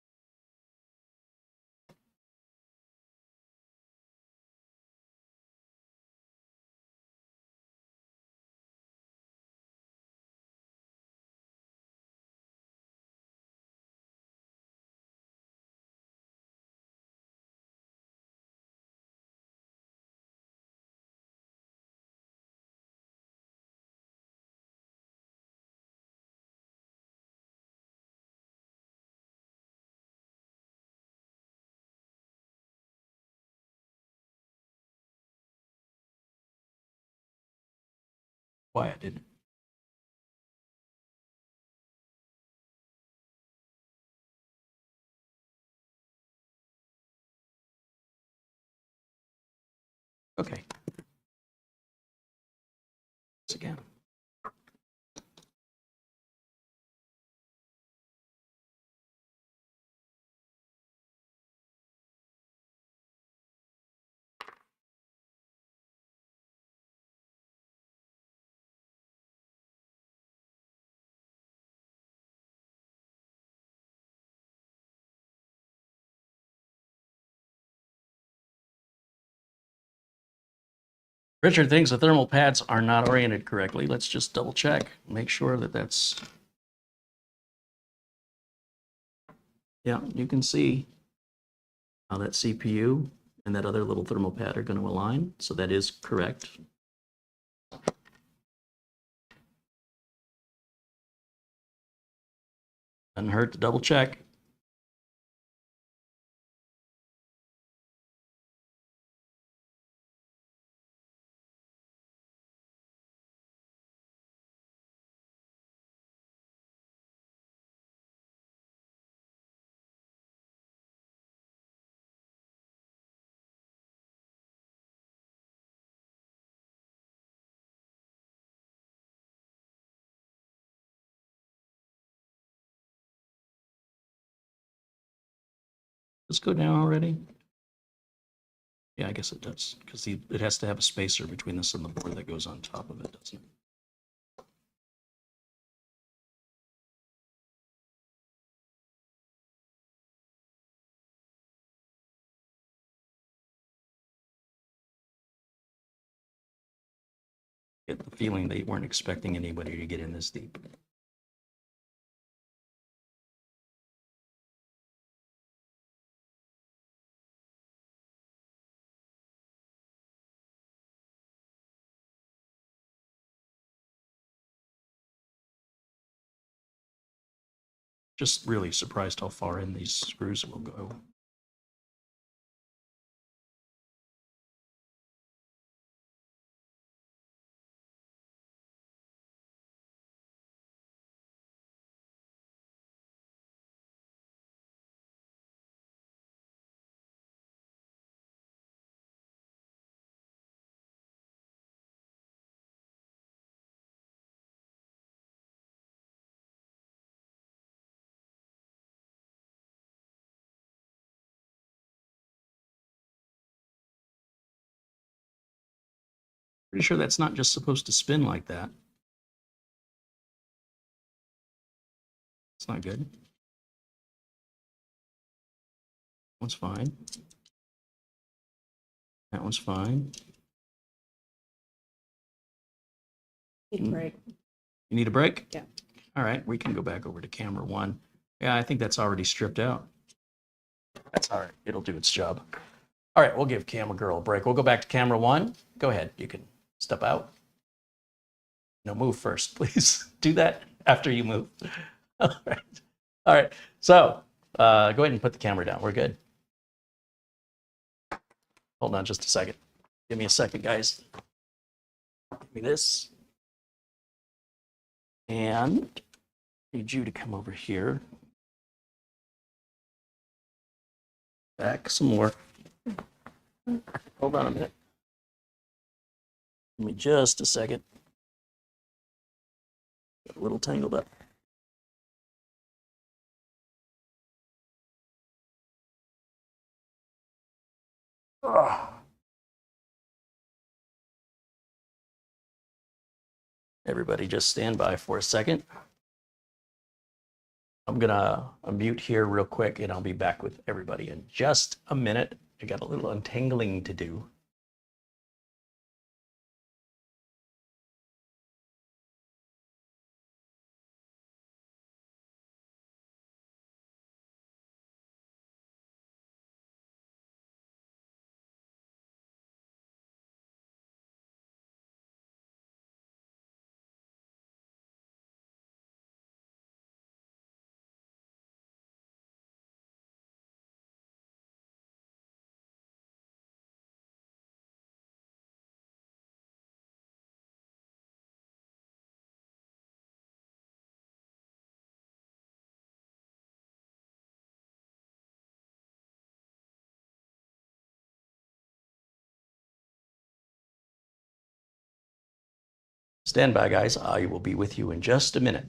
Quiet, didn't it? Okay. Once again. Richard thinks the thermal pads are not oriented correctly. Let's just double check. Make sure that that's... Yeah, you can see how that CPU and that other little thermal pad are going to align. So that is correct. Doesn't hurt to double check. Let's go down already. Yeah, I guess it does, because it has to have a spacer between this and the board that goes on top of it, doesn't it? Get the feeling they weren't expecting anybody to get in this deep. Just really surprised how far in these screws will go. Pretty sure that's not just supposed to spin like that. It's not good. That one's fine. That one's fine. Need a break. You need a break? Yeah. All right, we can go back over to camera 1. Yeah, I think that's already stripped out. That's all right. It'll do its job. All right, we'll give camera girl a break. We'll go back to camera 1. Go ahead. You can step out. No, move first, please. Do that after you move. All right. All right. So go ahead and put the camera down. We're good. Hold on just a second. Give me a second, guys. Give me this. And I need you to come over here. Back some more. Hold on a minute. Give me just a second. Got a little tangled up. Oh. Everybody just stand by for a second. I'm gonna unmute here real quick and I'll be back with everybody in just a minute. I got a little untangling to do. Stand by, guys. I will be with you in just a minute.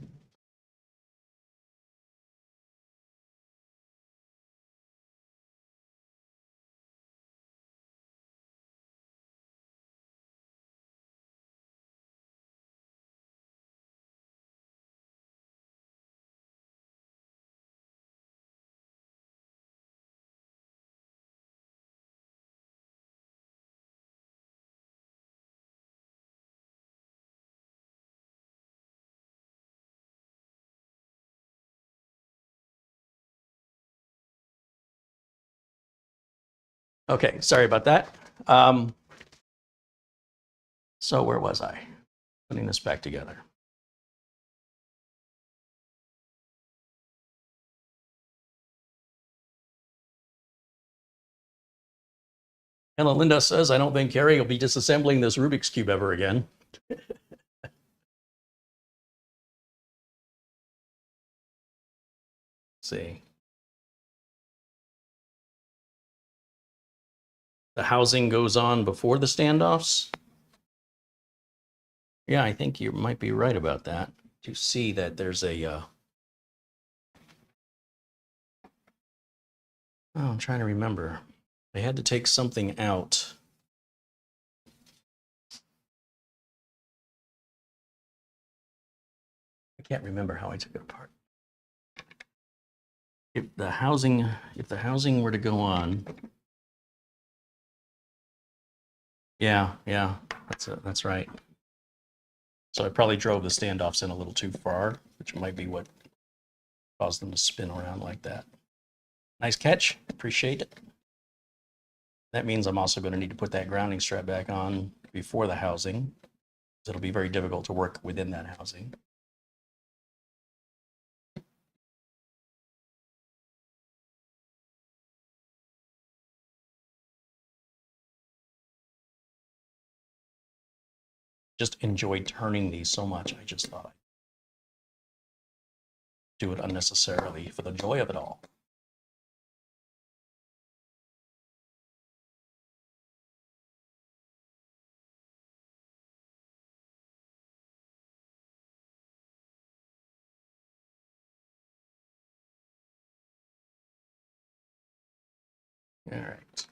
Okay, sorry about that. So where was I? Putting this back together. Ella Linda says, I don't think Carrie will be disassembling this Rubik's Cube ever again. See. The housing goes on before the standoffs. Yeah, I think you might be right about that. To see that there's a... Oh, I'm trying to remember. They had to take something out. I can't remember how I took it apart. If the housing were to go on... Yeah, that's right. So I probably drove the standoffs in a little too far, which might be what caused them to spin around like that. Nice catch. Appreciate it. That means I'm also going to need to put that grounding strap back on before the housing. It'll be very difficult to work within that housing. Just enjoyed turning these so much, I just thought I'd do it unnecessarily for the joy of it all. All right.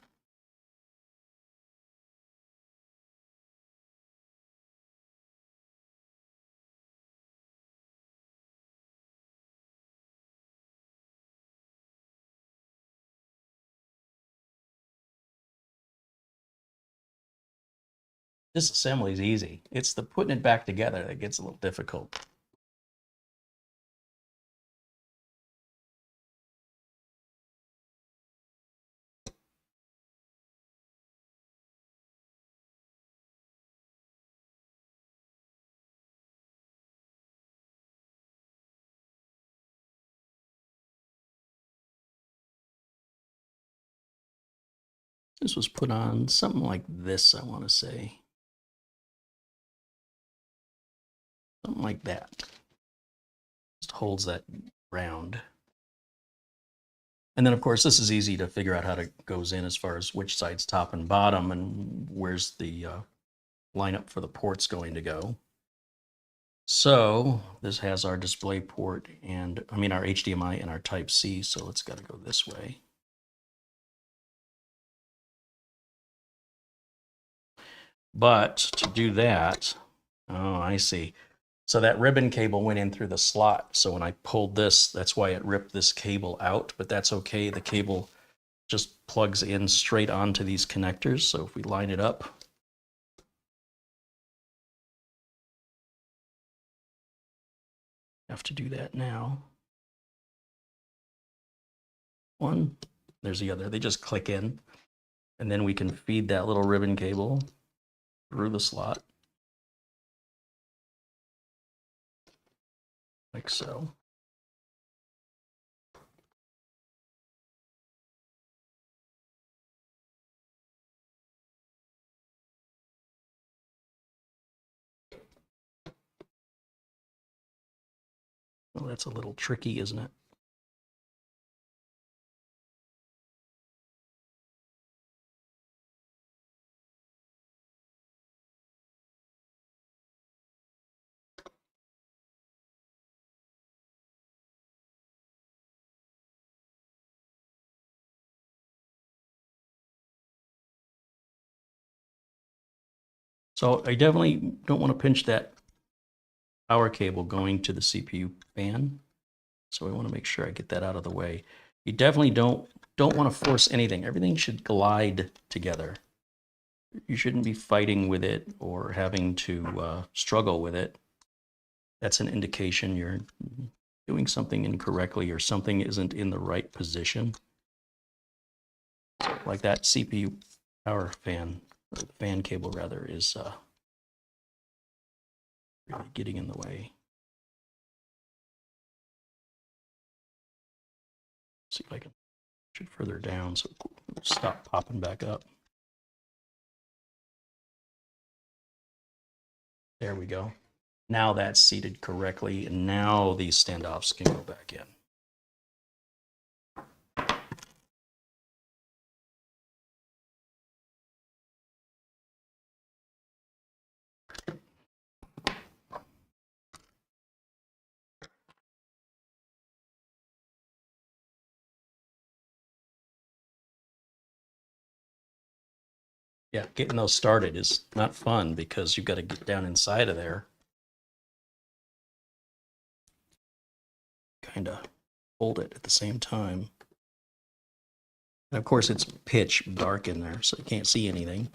This assembly is easy. It's the putting it back together that gets a little difficult. This was put on something like this, I want to say. Something like that. Just holds that round. And then, of course, this is easy to figure out how it goes in as far as which side's top and bottom and where's the lineup for the ports going to go. So this has our display port and, I mean, our HDMI and our Type-C, so it's got to go this way. But to do that, oh, I see. So that ribbon cable went in through the slot. So when I pulled this, that's why it ripped this cable out, but that's okay. The cable just plugs in straight onto these connectors. So if we line it up, have to do that now. One, there's the other. They just click in, and then we can feed that little ribbon cable through the slot. Like so. Well, that's a little tricky, isn't it? So I definitely don't want to pinch that power cable going to the CPU fan. So I want to make sure I get that out of the way. You definitely don't want to force anything. Everything should glide together. You shouldn't be fighting with it or having to struggle with it. That's an indication you're doing something incorrectly or something isn't in the right position. Like that CPU power fan, or the fan cable rather, is really getting in the way. See if I can push it further down so it'll stop popping back up. There we go. Now that's seated correctly, and now these standoffs can go back in. Yeah, getting those started is not fun because you've got to get down inside of there. Kind of hold it at the same time. And of course, it's pitch dark in there, so you can't see anything.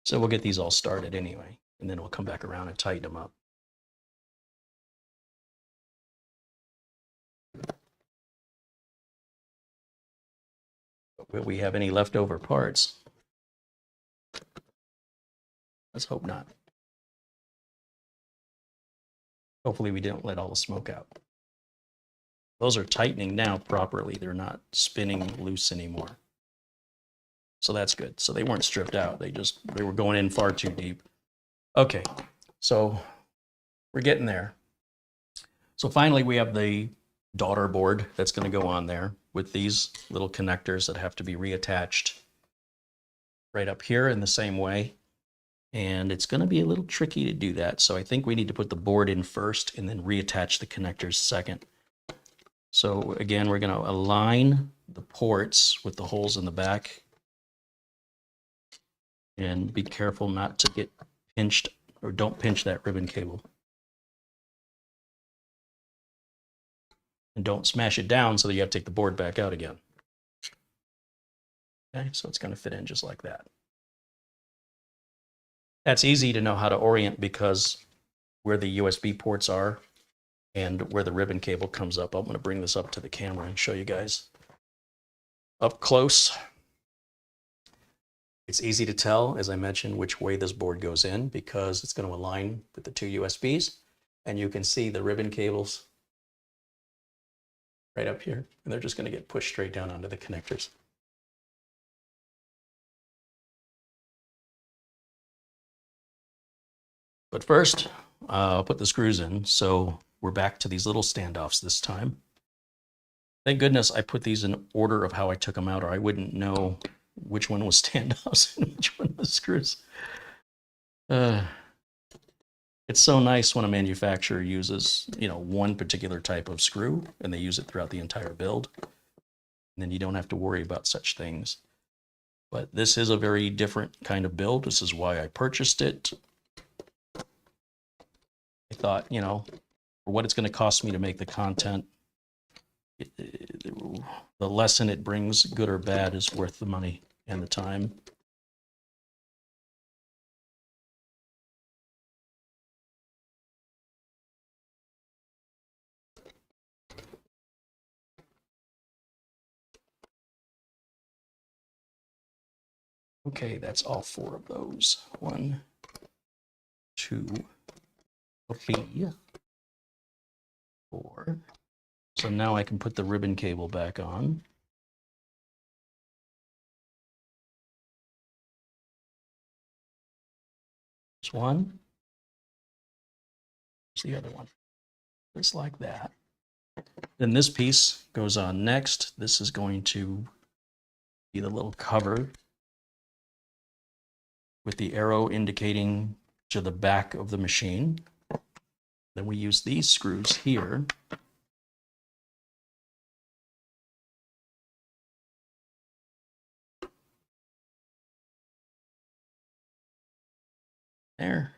So we'll get these all started anyway, and then we'll come back around and tighten them up. Will we have any leftover parts? Let's hope not. Hopefully we didn't let all the smoke out. Those are tightening now properly. They're not spinning loose anymore. So that's good. So they weren't stripped out. They were going in far too deep. Okay, so we're getting there. So finally we have the daughter board that's going to go on there with these little connectors that have to be reattached right up here in the same way. And it's going to be a little tricky to do that. So I think we need to put the board in first and then reattach the connectors second. So again, we're going to align the ports with the holes in the back. And be careful not to get pinched, or don't pinch that ribbon cable. And don't smash it down so that you have to take the board back out again. Okay, so it's going to fit in just like that. That's easy to know how to orient because where the USB ports are and where the ribbon cable comes up. I'm going to bring this up to the camera and show you guys up close. It's easy to tell, as I mentioned, which way this board goes in because it's going to align with the two USBs. And you can see the ribbon cables right up here, and they're just going to get pushed straight down onto the connectors. But first, I'll put the screws in. So we're back to these little standoffs this time. Thank goodness I put these in order of how I took them out, or I wouldn't know which one was standoffs and which one was screws. It's so nice when a manufacturer uses, one particular type of screw and they use it throughout the entire build. And then you don't have to worry about such things. But this is a very different kind of build. This is why I purchased it. I thought, for what it's going to cost me to make the content, the lesson it brings, good or bad, is worth the money and the time. Okay, that's all 4 of those. 1, 2, 3, 4. So now I can put the ribbon cable back on. There's one. There's the other one. Just like that. Then this piece goes on next. This is going to be the little cover with the arrow indicating to the back of the machine. Then we use these screws here there.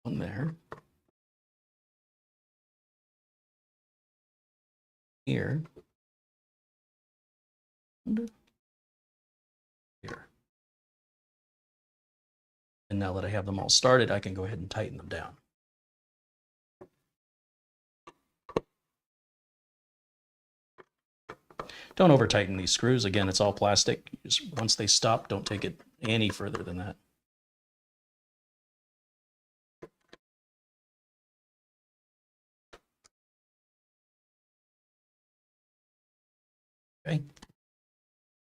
One there. Here. And here. And now that I have them all started, I can go ahead and tighten them down. Don't over tighten these screws. Again, it's all plastic. Just once they stop, don't take it any further than that. Okay.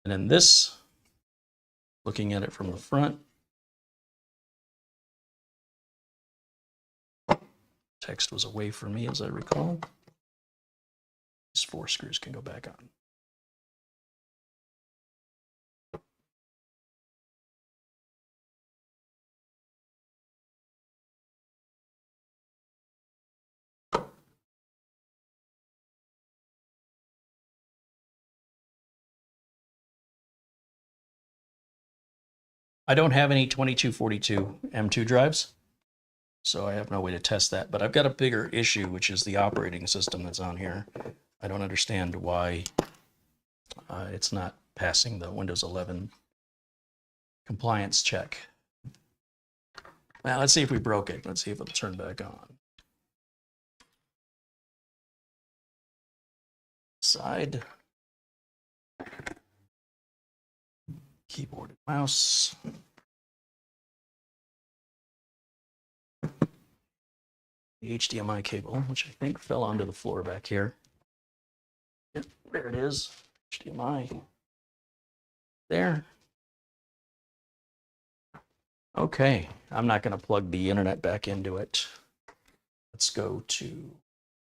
And then this, looking at it from the front, text was away from me as I recall. These 4 screws can go back on. I don't have any 2242 M2 drives, so I have no way to test that. But I've got a bigger issue, which is the operating system that's on here. I don't understand why it's not passing the Windows 11 compliance check. Now let's see if we broke it. Let's see if it'll turn back on. Side. Keyboard and mouse. The HDMI cable, which I think fell onto the floor back here. Yep, there it is. HDMI. There. Okay, I'm not going to plug the internet back into it. Let's go to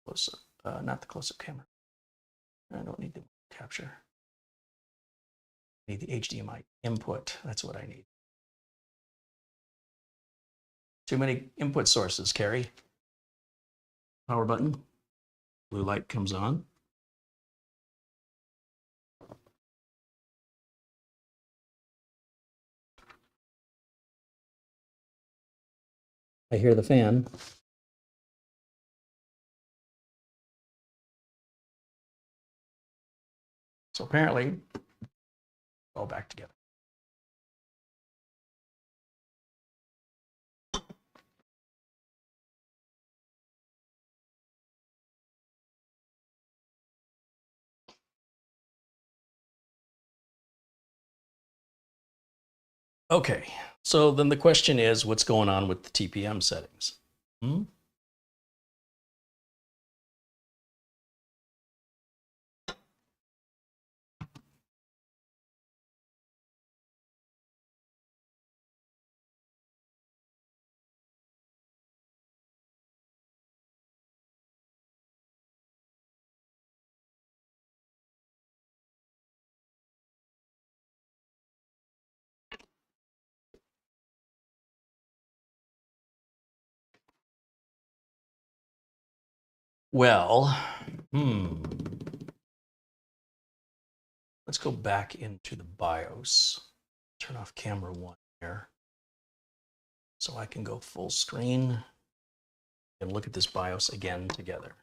close-up, not the close-up camera. I don't need the capture. I need the HDMI input. That's what I need. Too many input sources, Carrie. Power button. Blue light comes on. I hear the fan. So apparently, all back together. Okay, so then the question is, what's going on with the TPM settings? Well, let's go back into the BIOS. Turn off camera 1 here. So I can go full screen and look at this BIOS again together.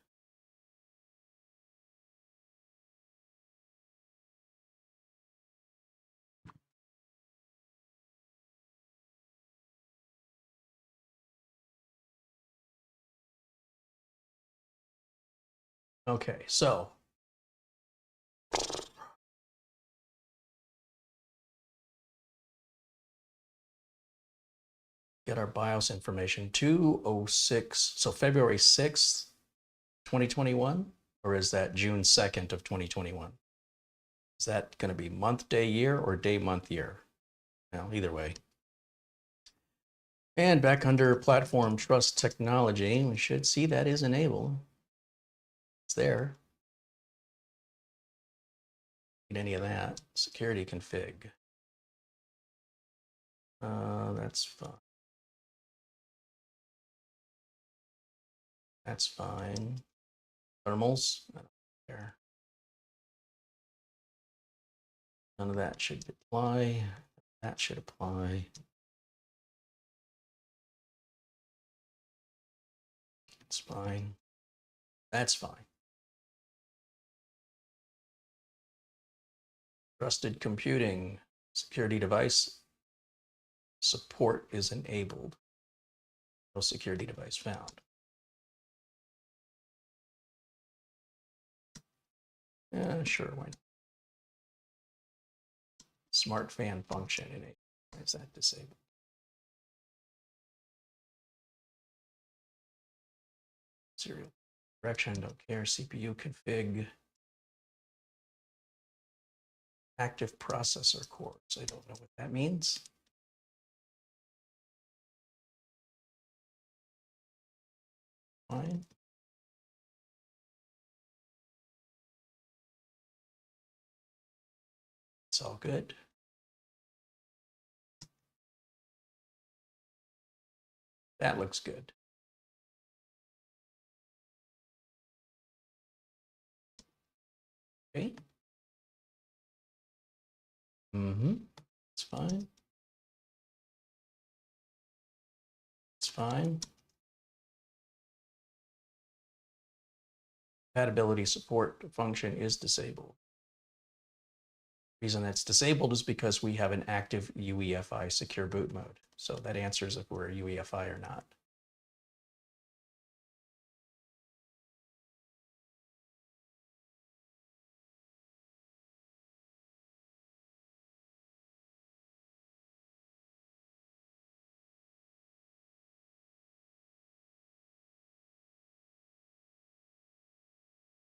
Okay, so get our BIOS information 206. So February 6th, 2021, or is that June 2nd of 2021? Is that going to be month, day, year, or day, month, year? Well, either way. And back under Platform Trust Technology, we should see that is enabled. It's there. Need any of that. Security config. That's fine. That's fine. Thermals, I don't care. None of that should apply. That should apply. It's fine. That's fine. Trusted computing, security device support is enabled. No security device found. Yeah, sure, why not? Smart fan function enabled. Why is that disabled? Serial direction, don't care. CPU config. Active processor cores. I don't know what that means. Fine. It's all good. That looks good. Okay. It's fine. It's fine. Compatibility support function is disabled. Reason that's disabled is because we have an active UEFI secure boot mode. So that answers if we're UEFI or not.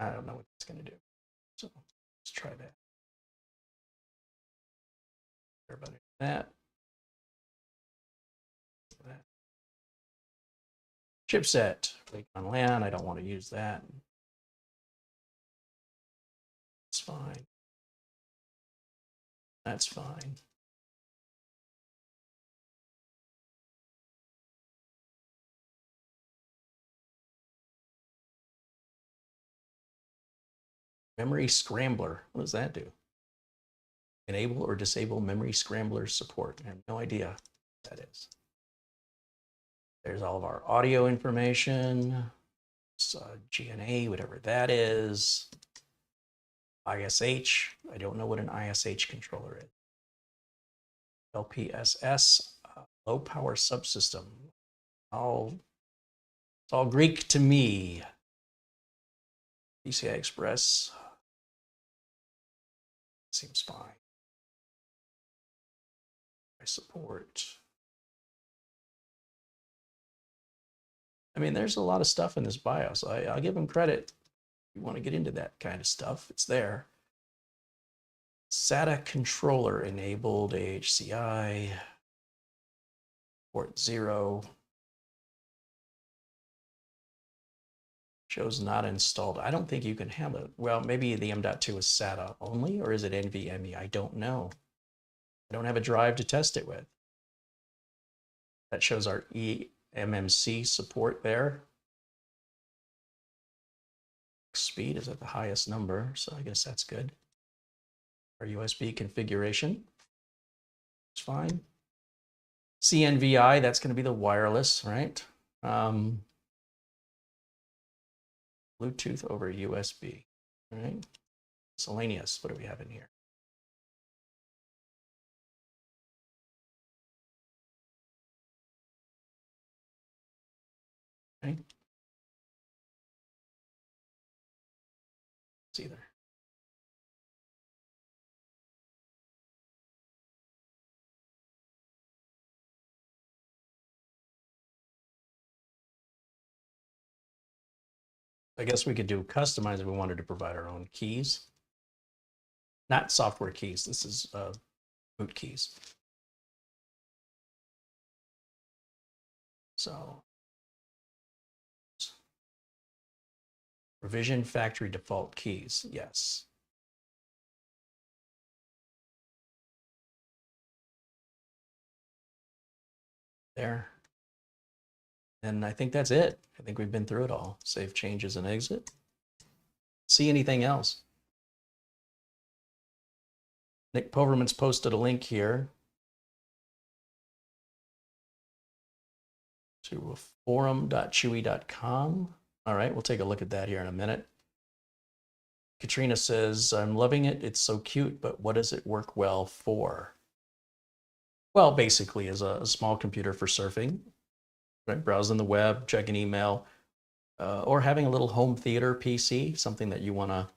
I don't know what it's going to do. So let's try that. Everybody, that. Chipset, click on LAN. I don't want to use that. It's fine. That's fine. Memory scrambler. What does that do? Enable or disable memory scrambler support. I have no idea what that is. There's all of our audio information. GNA, whatever that is. ISH. I don't know what an ISH controller is. LPSS, low power subsystem. It's all Greek to me. PCI Express seems fine. I support. I mean, there's a lot of stuff in this BIOS. I'll give them credit. If you want to get into that kind of stuff, it's there. SATA controller enabled AHCI, port 0. Shows not installed. I don't think you can have it. Well, maybe the M.2 is SATA only, or is it NVMe? I don't know. I don't have a drive to test it with. That shows our eMMC support there. Speed is at the highest number, so I guess that's good. Our USB configuration, it's fine. CNVI, that's going to be the wireless, right? Bluetooth over USB, all right? Miscellaneous, what do we have in here? Okay. It's either. I guess we could do customize if we wanted to provide our own keys. Not software keys, this is boot keys. So, revision factory default keys, yes. There. And I think that's it. I think we've been through it all. Save changes and exit. See anything else? Nick Poverman's posted a link here to forum.chuwi.com. All right, we'll take a look at that here in a minute. Katrina says, I'm loving it. It's so cute, but what does it work well for? Well, basically as a small computer for surfing, right? Browsing the web, checking email, or having a little home theater PC, something that you want to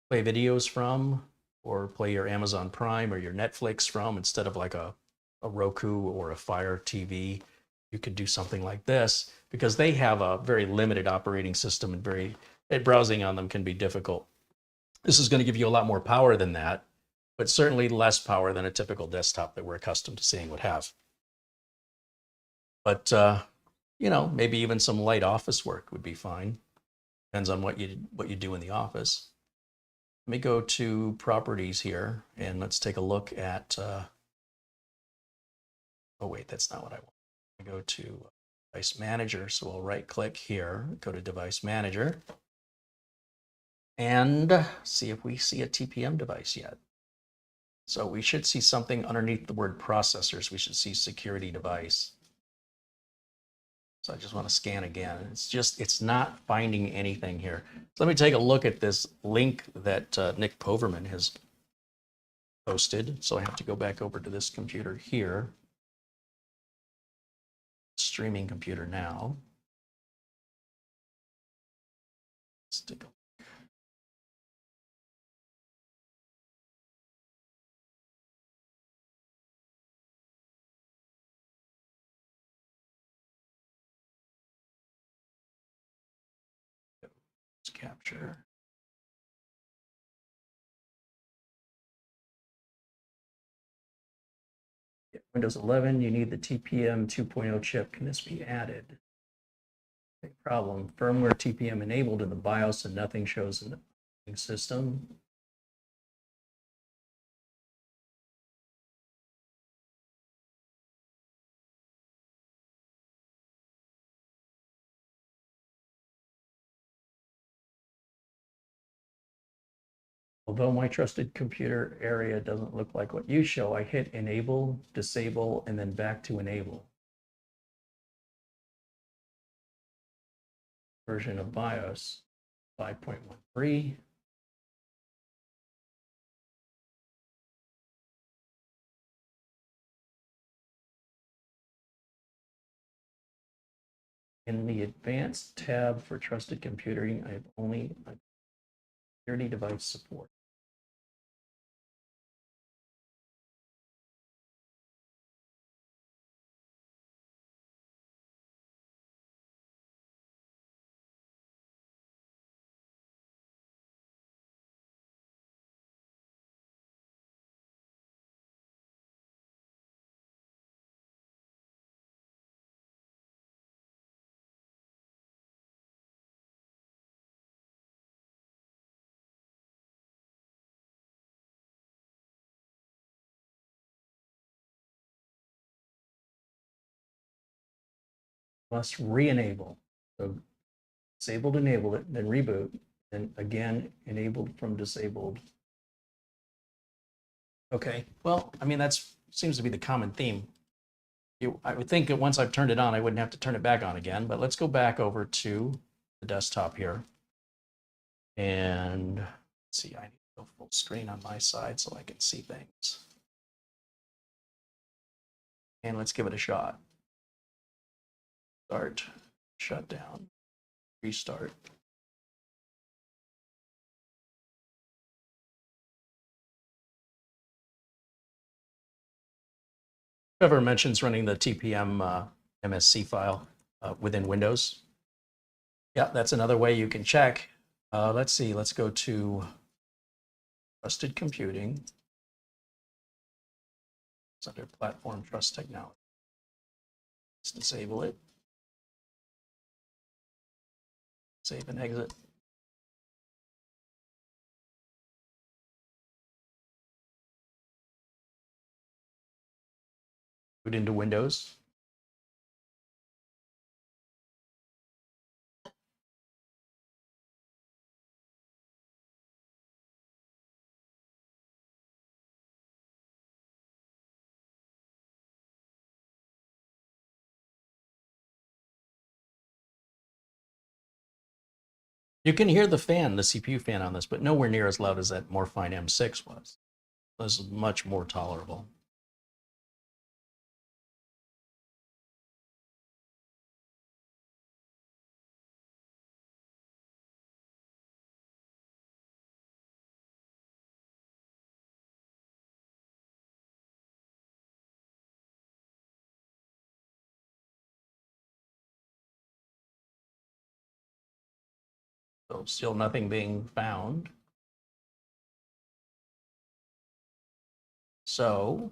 play videos from or play your Amazon Prime or your Netflix from instead of like a Roku or a Fire TV. You could do something like this because they have a very limited operating system and browsing on them can be difficult. This is going to give you a lot more power than that, but certainly less power than a typical desktop that we're accustomed to seeing would have. But, you know, maybe even some light office work would be fine. Depends on what you do in the office. Let me go to properties here and let's take a look at, oh wait, that's not what I want. I go to device manager. So we'll right click here, go to device manager and see if we see a TPM device yet. So we should see something underneath the word processors. We should see security device. So I just want to scan again. It's not finding anything here. So let me take a look at this link that Nick Poverman has posted. So I have to go back over to this computer here. Streaming computer now. Let's take a look. Let's capture. Windows 11, you need the TPM 2.0 chip. Can this be added? Big problem. Firmware TPM enabled in the BIOS and nothing shows in the operating system. Although my trusted computer area doesn't look like what you show, I hit enable, disable, and then back to enable. Version of BIOS 5.13. In the advanced tab for trusted computing, I have only security device support. Must re-enable. So disabled, enabled it, then reboot, and again, enabled from disabled. Okay, well, I mean, that's seems to be the common theme. I would think that once I've turned it on, I wouldn't have to turn it back on again, but let's go back over to the desktop here. And let's see, I need to go full screen on my side so I can see things. And let's give it a shot. Start, shut down, restart. Trevor mentions running the TPM MSC file within Windows. Yeah, that's another way you can check. Let's see, let's go to Trusted Computing. It's under Platform Trust Technology. Let's disable it. Save and exit. Boot into Windows. You can hear the fan, the CPU fan on this, but nowhere near as loud as that Morphine M6 was. This is much more tolerable. So still nothing being found. So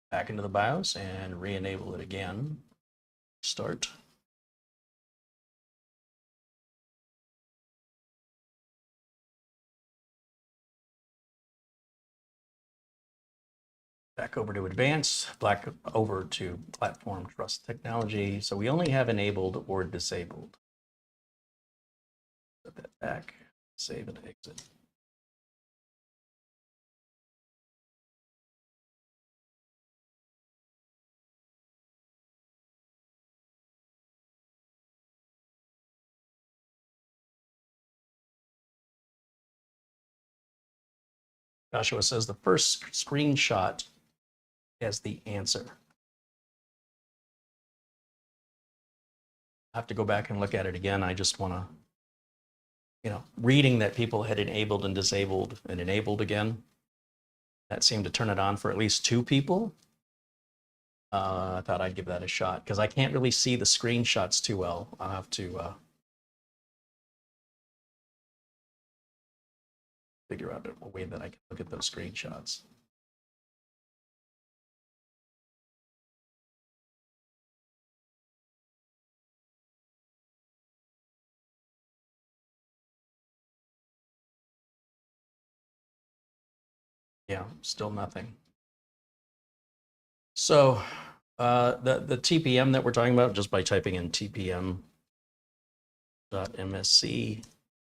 back into the BIOS and re-enable it again. Start. Back over to Advanced, back over to Platform Trust Technology. So we only have enabled or disabled. Put that back, save and exit. Joshua says the first screenshot has the answer. I have to go back and look at it again. I just want to, reading that people had enabled and disabled and enabled again. That seemed to turn it on for at least 2 people. I thought I'd give that a shot because I can't really see the screenshots too well. I'll have to figure out a way that I can look at those screenshots. Yeah, still nothing. So the TPM that we're talking about, just by typing in tpm.msc,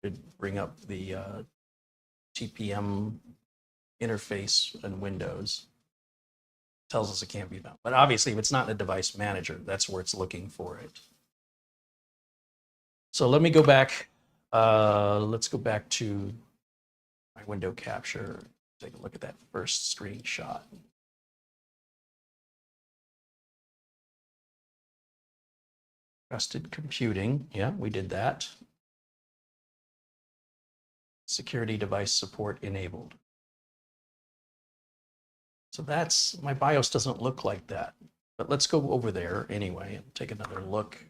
should bring up the TPM interface in Windows. Tells us it can't be found. But obviously, if it's not in a device manager, that's where it's looking for it. So let me go back. Let's go back to my window capture. Take a look at that first screenshot. Trusted computing. Yeah, we did that. Security device support enabled. So that's, my BIOS doesn't look like that. But let's go over there anyway and take another look.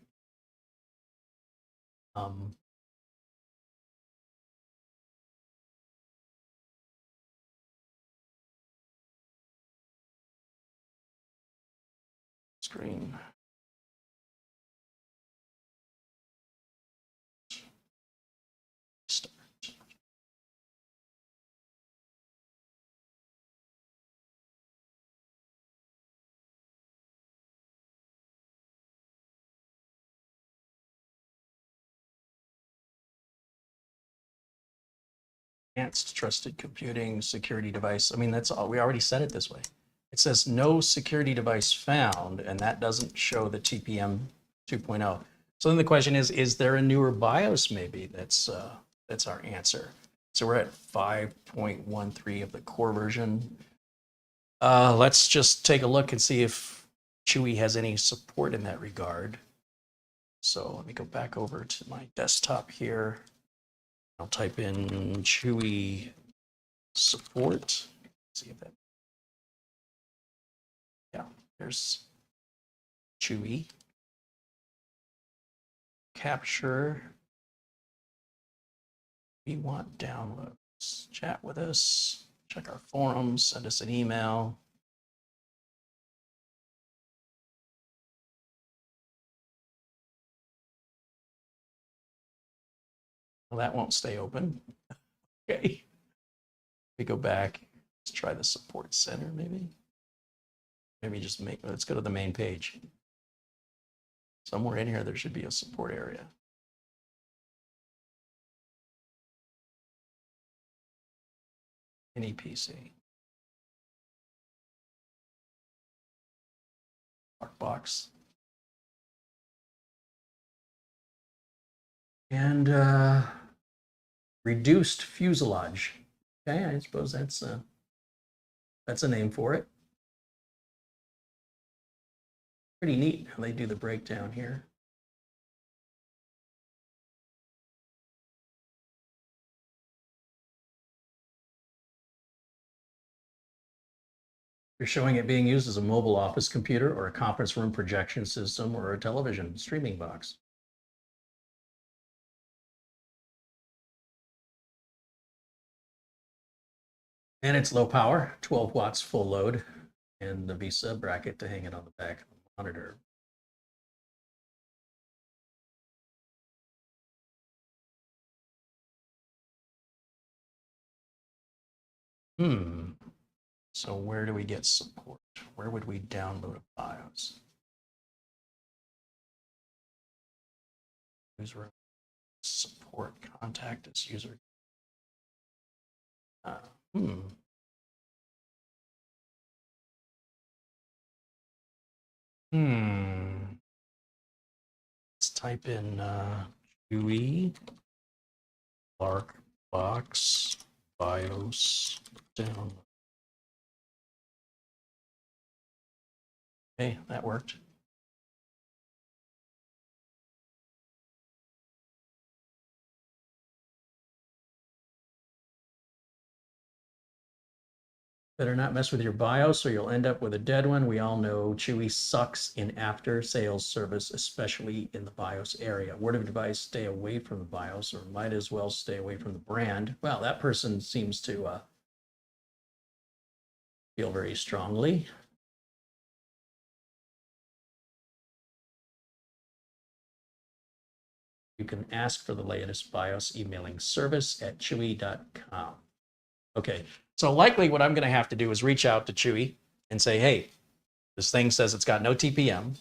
Screen. Start. Advanced trusted computing security device. I mean, that's all. We already said it this way. It says no security device found, and that doesn't show the TPM 2.0. So then the question is there a newer BIOS maybe that's our answer? So we're at 5.13 of the core version. Let's just take a look and see if CHUWI has any support in that regard. So let me go back over to my desktop here. I'll type in CHUWI support. See if that. Yeah, there's CHUWI. Capture. We want downloads. Chat with us. Check our forums. Send us an email. Well, that won't stay open. Okay. We go back. Let's try the support center maybe. Maybe just let's go to the main page. Somewhere in here, there should be a support area. Any PC. LarkBox. And reduced fuselage. Okay, I suppose that's a name for it. Pretty neat how they do the breakdown here. You're showing it being used as a mobile office computer or a conference room projection system or a television streaming box. And it's low power, 12 watts full load, and the VESA bracket to hang it on the back of the monitor. So where do we get support? Where would we download a BIOS? User support, contact us, user. Let's type in CHUWI LarkBox BIOS down. Okay, that worked. Better not mess with your BIOS or you'll end up with a dead one. We all know CHUWI sucks in after sales service, especially in the BIOS area. Word of advice, stay away from the BIOS, or might as well stay away from the brand. Well, that person seems to feel very strongly. You can ask for the latest BIOS emailing service at chewy.com. Okay, so likely what I'm going to have to do is reach out to CHUWI and say, hey, this thing says it's got no TPM,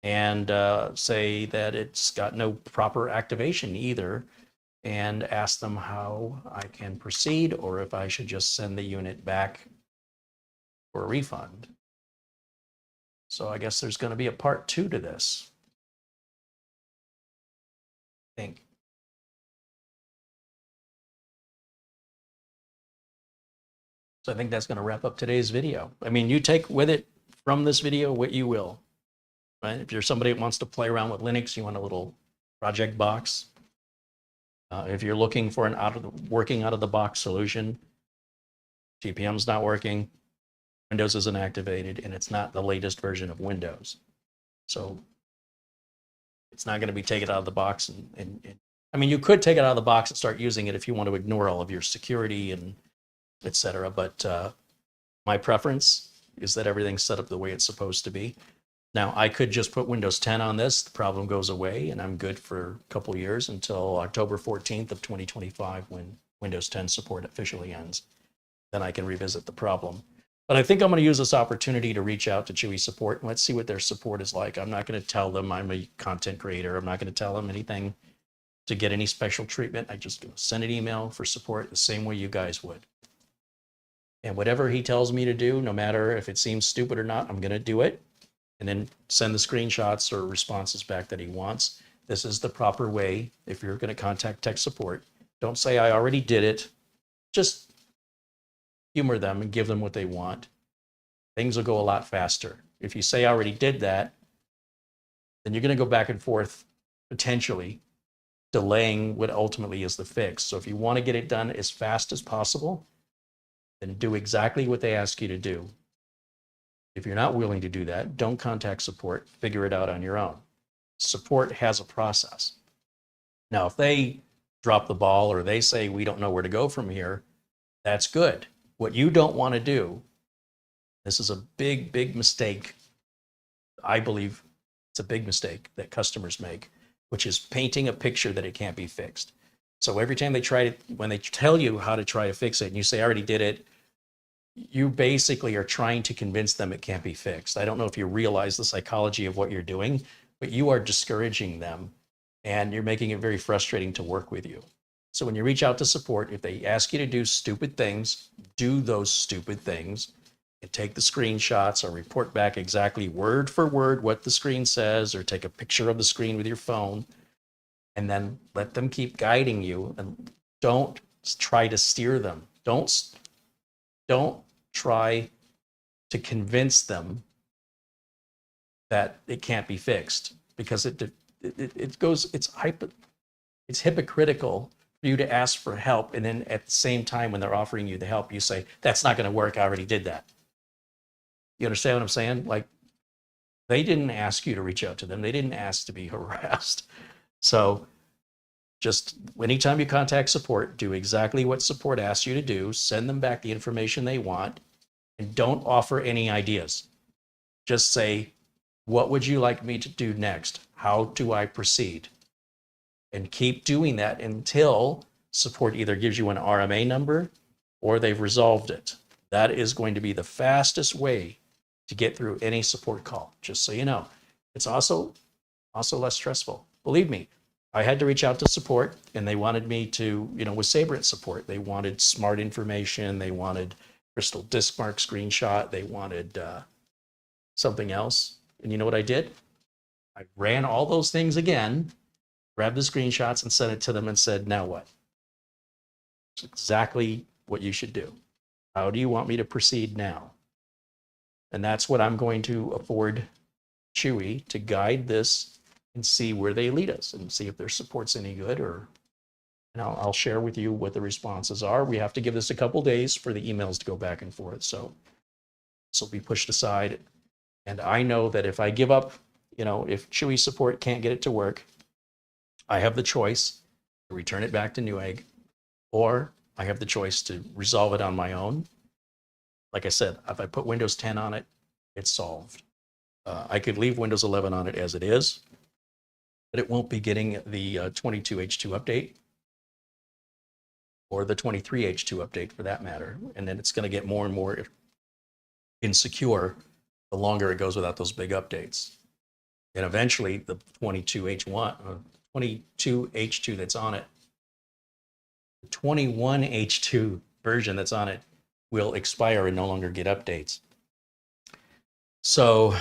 and say that it's got no proper activation either, and ask them how I can proceed or if I should just send the unit back for a refund. So I guess there's going to be a part 2 to this, I think. So I think that's going to wrap up today's video. I mean, you take with it from this video what you will, right? If you're somebody that wants to play around with Linux, you want a little project box. If you're looking for an working out of the box solution, TPM's not working, Windows isn't activated, and it's not the latest version of Windows. So it's not going to be taken out of the box. And I mean, you could take it out of the box and start using it if you want to ignore all of your security and etc. But my preference is that everything's set up the way it's supposed to be. Now, I could just put Windows 10 on this, the problem goes away, and I'm good for a couple years until October 14th of 2025 when Windows 10 support officially ends. Then I can revisit the problem. But I think I'm going to use this opportunity to reach out to CHUWI support and let's see what their support is like. I'm not going to tell them I'm a content creator. I'm not going to tell them anything to get any special treatment. I just send an email for support the same way you guys would. And whatever he tells me to do, no matter if it seems stupid or not, I'm going to do it. And then send the screenshots or responses back that he wants. This is the proper way if you're going to contact tech support. Don't say, I already did it. Just humor them and give them what they want. Things will go a lot faster. If you say, I already did that, then you're going to go back and forth, potentially delaying what ultimately is the fix. So if you want to get it done as fast as possible, then do exactly what they ask you to do. If you're not willing to do that, don't contact support. Figure it out on your own. Support has a process. Now, if they drop the ball or they say, we don't know where to go from here, that's good. What you don't want to do, this is a big, big mistake. I believe it's a big mistake that customers make, which is painting a picture that it can't be fixed. So every time they try to, when they tell you how to try to fix it and you say, I already did it, you basically are trying to convince them it can't be fixed. I don't know if you realize the psychology of what you're doing, but you are discouraging them and you're making it very frustrating to work with you. So when you reach out to support, if they ask you to do stupid things, do those stupid things and take the screenshots or report back exactly word for word what the screen says, or take a picture of the screen with your phone, and then let them keep guiding you and don't try to steer them. Don't try to convince them that it can't be fixed, because it's hypocritical for you to ask for help and then at the same time when they're offering you the help you say, that's not going to work, I already did that. You understand what I'm saying? Like, they didn't ask you to reach out to them. They didn't ask to be harassed. So just anytime you contact support, do exactly what support asks you to do. Send them back the information they want, and don't offer any ideas. Just say, what would you like me to do next? How do I proceed? And keep doing that until support either gives you an RMA number or they've resolved it. That is going to be the fastest way to get through any support call, just so you know. It's also less stressful. Believe me, I had to reach out to support and they wanted me to, with Sabrent support, they wanted smart information, they wanted crystal disk mark screenshot, they wanted something else. And you know what I did? I ran all those things again, grabbed the screenshots and sent it to them and said, now what? It's exactly what you should do. How do you want me to proceed now? And that's what I'm going to afford CHUWI to guide this and see where they lead us and see if their support's any good, or and I'll share with you what the responses are. We have to give this a couple days for the emails to go back and forth. So this will be pushed aside. And I know that if I give up, if CHUWI support can't get it to work, I have the choice to return it back to Newegg, or I have the choice to resolve it on my own. Like I said, if I put Windows 10 on it, it's solved. I could leave Windows 11 on it as it is, but it won't be getting the 22H2 update or the 23H2 update for that matter. And then it's going to get more and more insecure the longer it goes without those big updates. And eventually the 22H2 that's on it, the 21H2 version that's on it will expire and no longer get updates. So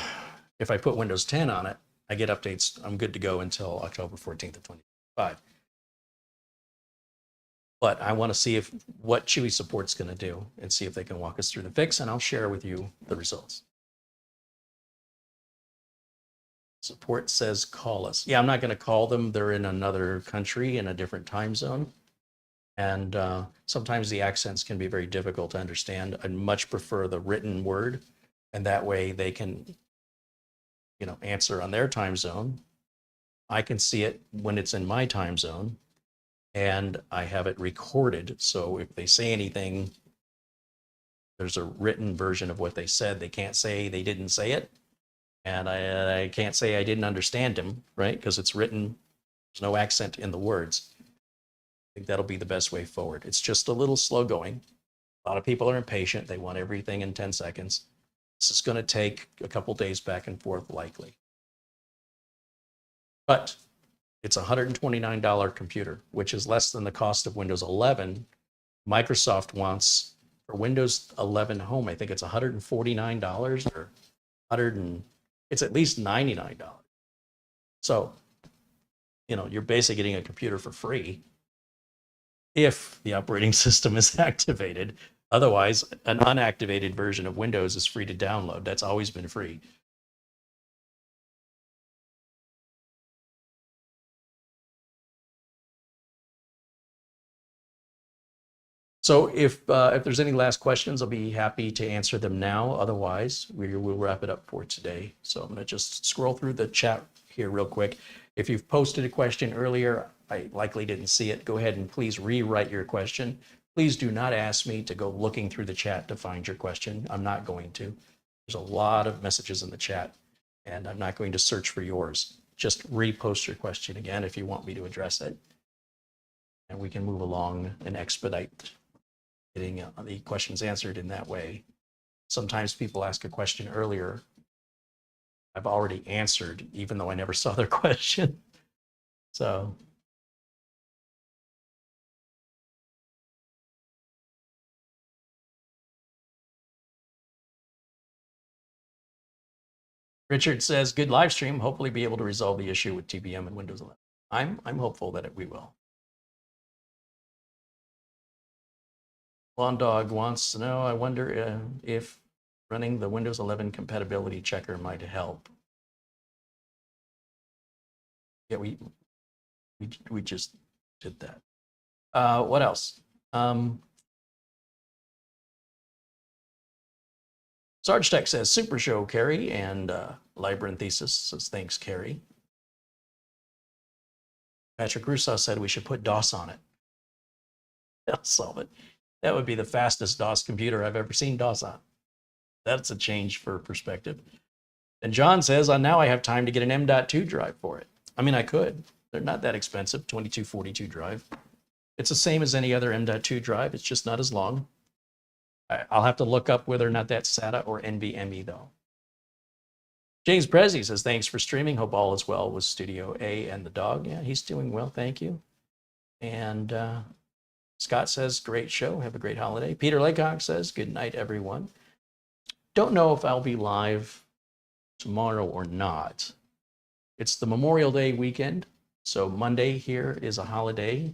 if I put Windows 10 on it, I get updates. I'm good to go until October 14th of 2025. But I want to see what CHUWI support's going to do and see if they can walk us through the fix, and I'll share with you the results. Support says call us. Yeah, I'm not going to call them. They're in another country in a different time zone. And sometimes the accents can be very difficult to understand. I'd much prefer the written word, and that way they can, answer on their time zone. I can see it when it's in my time zone, and I have it recorded. So if they say anything, there's a written version of what they said. They can't say they didn't say it, and I can't say I didn't understand him, right? Because it's written. There's no accent in the words. I think that'll be the best way forward. It's just a little slow going. A lot of people are impatient. They want everything in 10 seconds. This is going to take a couple days back and forth likely. But it's a $129 computer, which is less than the cost of Windows 11. Microsoft wants for Windows 11 Home, I think it's $149 or it's at least $99. So, you're basically getting a computer for free if the operating system is activated. Otherwise, an unactivated version of Windows is free to download. That's always been free. So if there's any last questions, I'll be happy to answer them now. Otherwise, we'll wrap it up for today. So I'm going to just scroll through the chat here real quick. If you've posted a question earlier, I likely didn't see it. Go ahead and please rewrite your question. Please do not ask me to go looking through the chat to find your question. I'm not going to. There's a lot of messages in the chat, and I'm not going to search for yours. Just repost your question again if you want me to address it. And we can move along and expedite getting the questions answered in that way. Sometimes people ask a question earlier. I've already answered, even though I never saw their question. So. Richard says, good live stream. Hopefully be able to resolve the issue with TBM and Windows 11. I'm hopeful that we will. Lawn Dog wants to know, I wonder if running the Windows 11 compatibility checker might help. Yeah, we just did that. What else? Sarge Tech says, super show, Carrie, and Libranthesis says, thanks, Carrie. Patrick Russo said we should put DOS on it. That'll solve it. That would be the fastest DOS computer I've ever seen DOS on. That's a change for perspective. And John says, now I have time to get an M.2 drive for it. I mean, I could. They're not that expensive, 2242 drive. It's the same as any other M.2 drive. It's just not as long. I'll have to look up whether or not that's SATA or NVMe, though. James Prezi says, thanks for streaming. Hope all is well with Studio A and the dog. Yeah, he's doing well. Thank you. And Scott says, great show. Have a great holiday. Peter Laycock says, good night, everyone. Don't know if I'll be live tomorrow or not. It's the Memorial Day weekend. So Monday here is a holiday.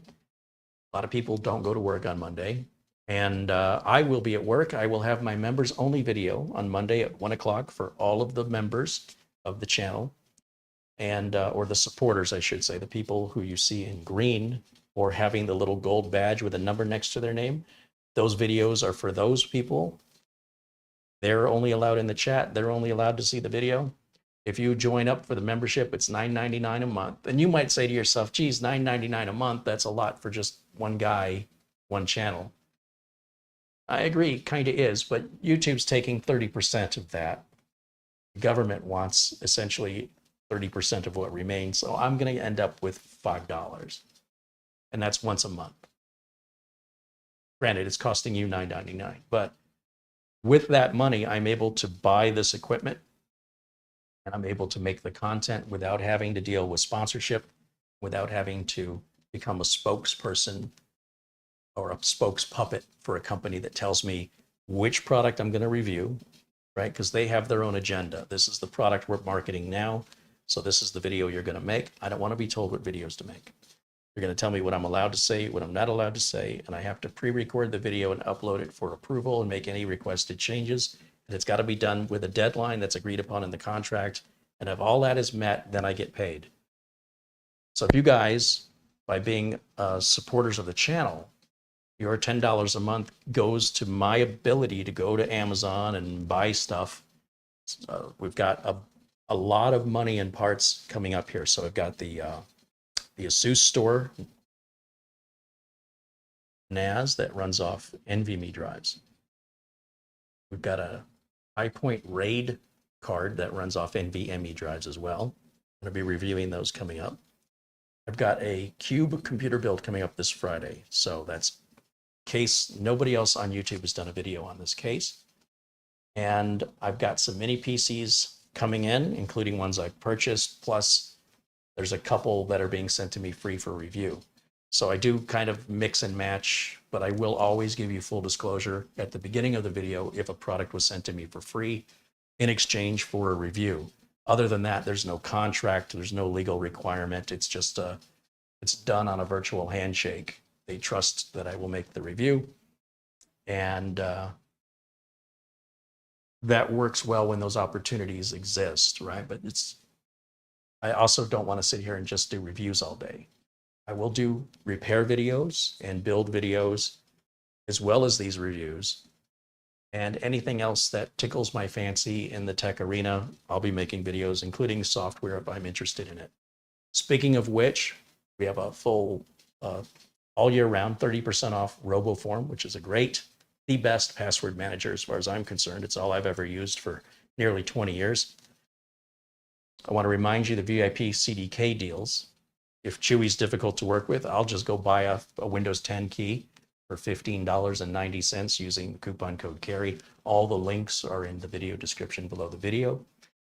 A lot of people don't go to work on Monday. And I will be at work. I will have my members only video on Monday at 1 o'clock for all of the members of the channel and or the supporters, I should say, the people who you see in green or having the little gold badge with a number next to their name. Those videos are for those people. They're only allowed in the chat. They're only allowed to see the video. If you join up for the membership, it's $9.99 a month. And you might say to yourself, geez, $9.99 a month, that's a lot for just one guy, one channel. I agree, kind of is, but YouTube's taking 30% of that. The government wants essentially 30% of what remains. So I'm going to end up with $5. And that's once a month. Granted, it's costing you $9.99, but with that money, I'm able to buy this equipment and I'm able to make the content without having to deal with sponsorship, without having to become a spokesperson or a spokespuppet for a company that tells me which product I'm going to review, right? Because they have their own agenda. This is the product we're marketing now. So this is the video you're going to make. I don't want to be told what videos to make. You're going to tell me what I'm allowed to say, what I'm not allowed to say, and I have to pre-record the video and upload it for approval and make any requested changes. And it's got to be done with a deadline that's agreed upon in the contract. And if all that is met, then I get paid. So if you guys, by being supporters of the channel, your $10 a month goes to my ability to go to Amazon and buy stuff. We've got a lot of money and parts coming up here. So I've got the Asus store NAS that runs off NVMe drives. We've got a HighPoint RAID card that runs off NVMe drives as well. I'm going to be reviewing those coming up. I've got a Cube computer build coming up this Friday. So that's case nobody else on YouTube has done a video on this case. And I've got some mini PCs coming in, including ones I've purchased, plus there's a couple that are being sent to me free for review. So I do kind of mix and match, but I will always give you full disclosure at the beginning of the video if a product was sent to me for free in exchange for a review. Other than that, there's no contract, there's no legal requirement. It's just it's done on a virtual handshake. They trust that I will make the review, and that works well when those opportunities exist, right? But I also don't want to sit here and just do reviews all day. I will do repair videos and build videos as well as these reviews. And anything else that tickles my fancy in the tech arena, I'll be making videos, including software if I'm interested in it. Speaking of which, we have a full all year round 30% off RoboForm, which is the best password manager as far as I'm concerned. It's all I've ever used for nearly 20 years. I want to remind you the VIP CDK deals. If Chewy's difficult to work with, I'll just go buy a Windows 10 key for $15.90 using the coupon code CARRY. All the links are in the video description below the video.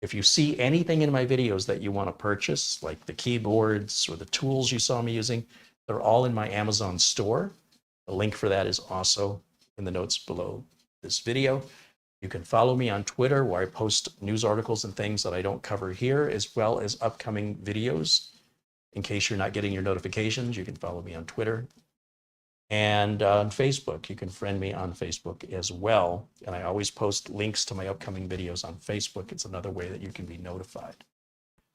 If you see anything in my videos that you want to purchase, like the keyboards or the tools you saw me using, they're all in my Amazon store. The link for that is also in the notes below this video. You can follow me on Twitter, where I post news articles and things that I don't cover here, as well as upcoming videos. In case you're not getting your notifications, you can follow me on Twitter. And on Facebook, you can friend me on Facebook as well. And I always post links to my upcoming videos on Facebook. It's another way that you can be notified.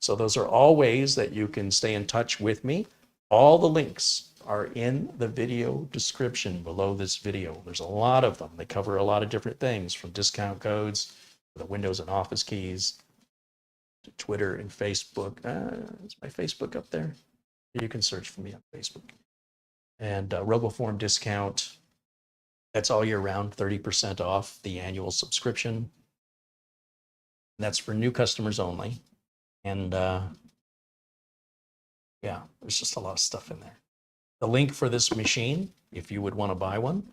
So those are all ways that you can stay in touch with me. All the links are in the video description below this video. There's a lot of them. They cover a lot of different things, from discount codes to the Windows and Office keys, to Twitter and Facebook. Is my Facebook up there? You can search for me on Facebook. And RoboForm discount, that's all year round, 30% off the annual subscription. And that's for new customers only. And yeah, there's just a lot of stuff in there. The link for this machine, if you would want to buy one,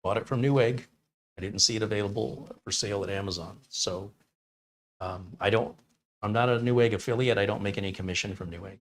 bought it from Newegg. I didn't see it available for sale at Amazon. So I'm not a Newegg affiliate. I don't make any commission from Newegg.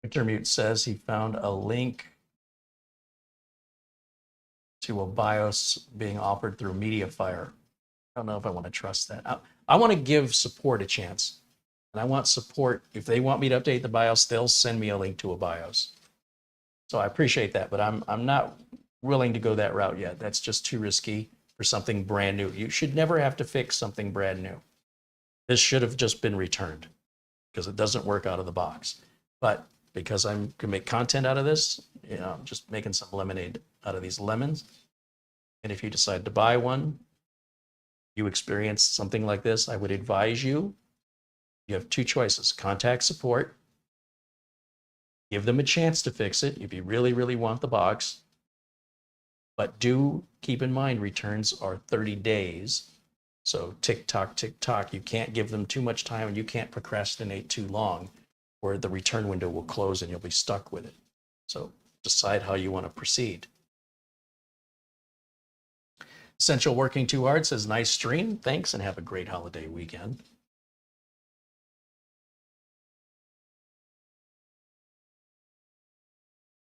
Victor Mute says he found a link to a BIOS being offered through MediaFire. I don't know if I want to trust that. I want to give support a chance. And I want support. If they want me to update the BIOS, they'll send me a link to a BIOS. So I appreciate that, but I'm not willing to go that route yet. That's just too risky for something brand new. You should never have to fix something brand new. This should have just been returned because it doesn't work out of the box. But because I'm gonna make content out of this, you know, I'm just making some lemonade out of these lemons. And if you decide to buy one, you experience something like this, I would advise you, you have two choices: contact support, give them a chance to fix it if you really, really want the box. But do keep in mind, returns are 30 days. So tick tock, you can't give them too much time and you can't procrastinate too long, or the return window will close and you'll be stuck with it. So decide how you want to proceed. Essential Working Too Hard says, nice stream. Thanks, and have a great holiday weekend.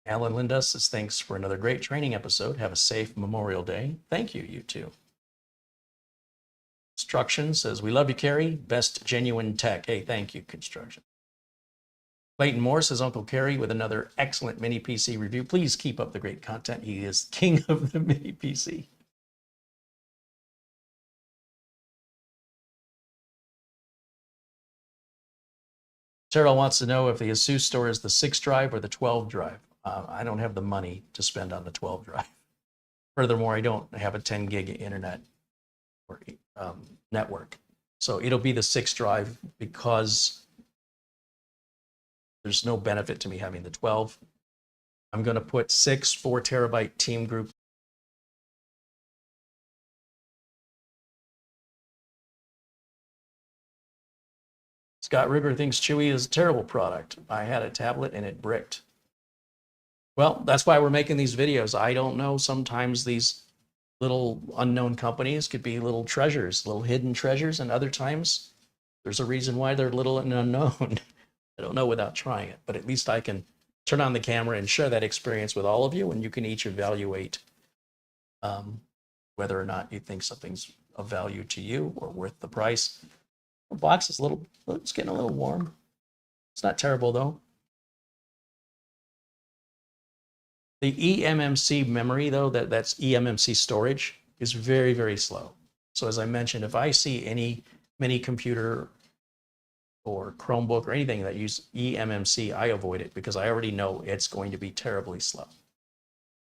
Alan Linda says, thanks for another great training episode. Have a safe Memorial Day. Thank you, you too. Construction says, we love you, Carrie. Best genuine tech. Hey, thank you, Construction. Clayton Moore says, Uncle Carrie with another excellent mini PC review. Please keep up the great content. He is king of the mini PC. Terrell wants to know if the ASUS store is the 6 drive or the 12 drive. I don't have the money to spend on the 12 drive. Furthermore, I don't have a 10 gig internet or network. So it'll be the 6 drive because there's no benefit to me having the 12. I'm going to put 6 4 terabyte team group. Scott Ritter thinks Chewy is a terrible product. I had a tablet and it bricked. Well, that's why we're making these videos. I don't know. Sometimes these little unknown companies could be little treasures, little hidden treasures, and other times there's a reason why they're little and unknown. I don't know without trying it, but at least I can turn on the camera and share that experience with all of you, and you can each evaluate whether or not you think something's of value to you or worth the price. The box is it's getting a little warm. It's not terrible though. The eMMC memory though, that's eMMC storage, is very, very slow. So as I mentioned, if I see any mini computer or Chromebook or anything that use eMMC, I avoid it because I already know it's going to be terribly slow.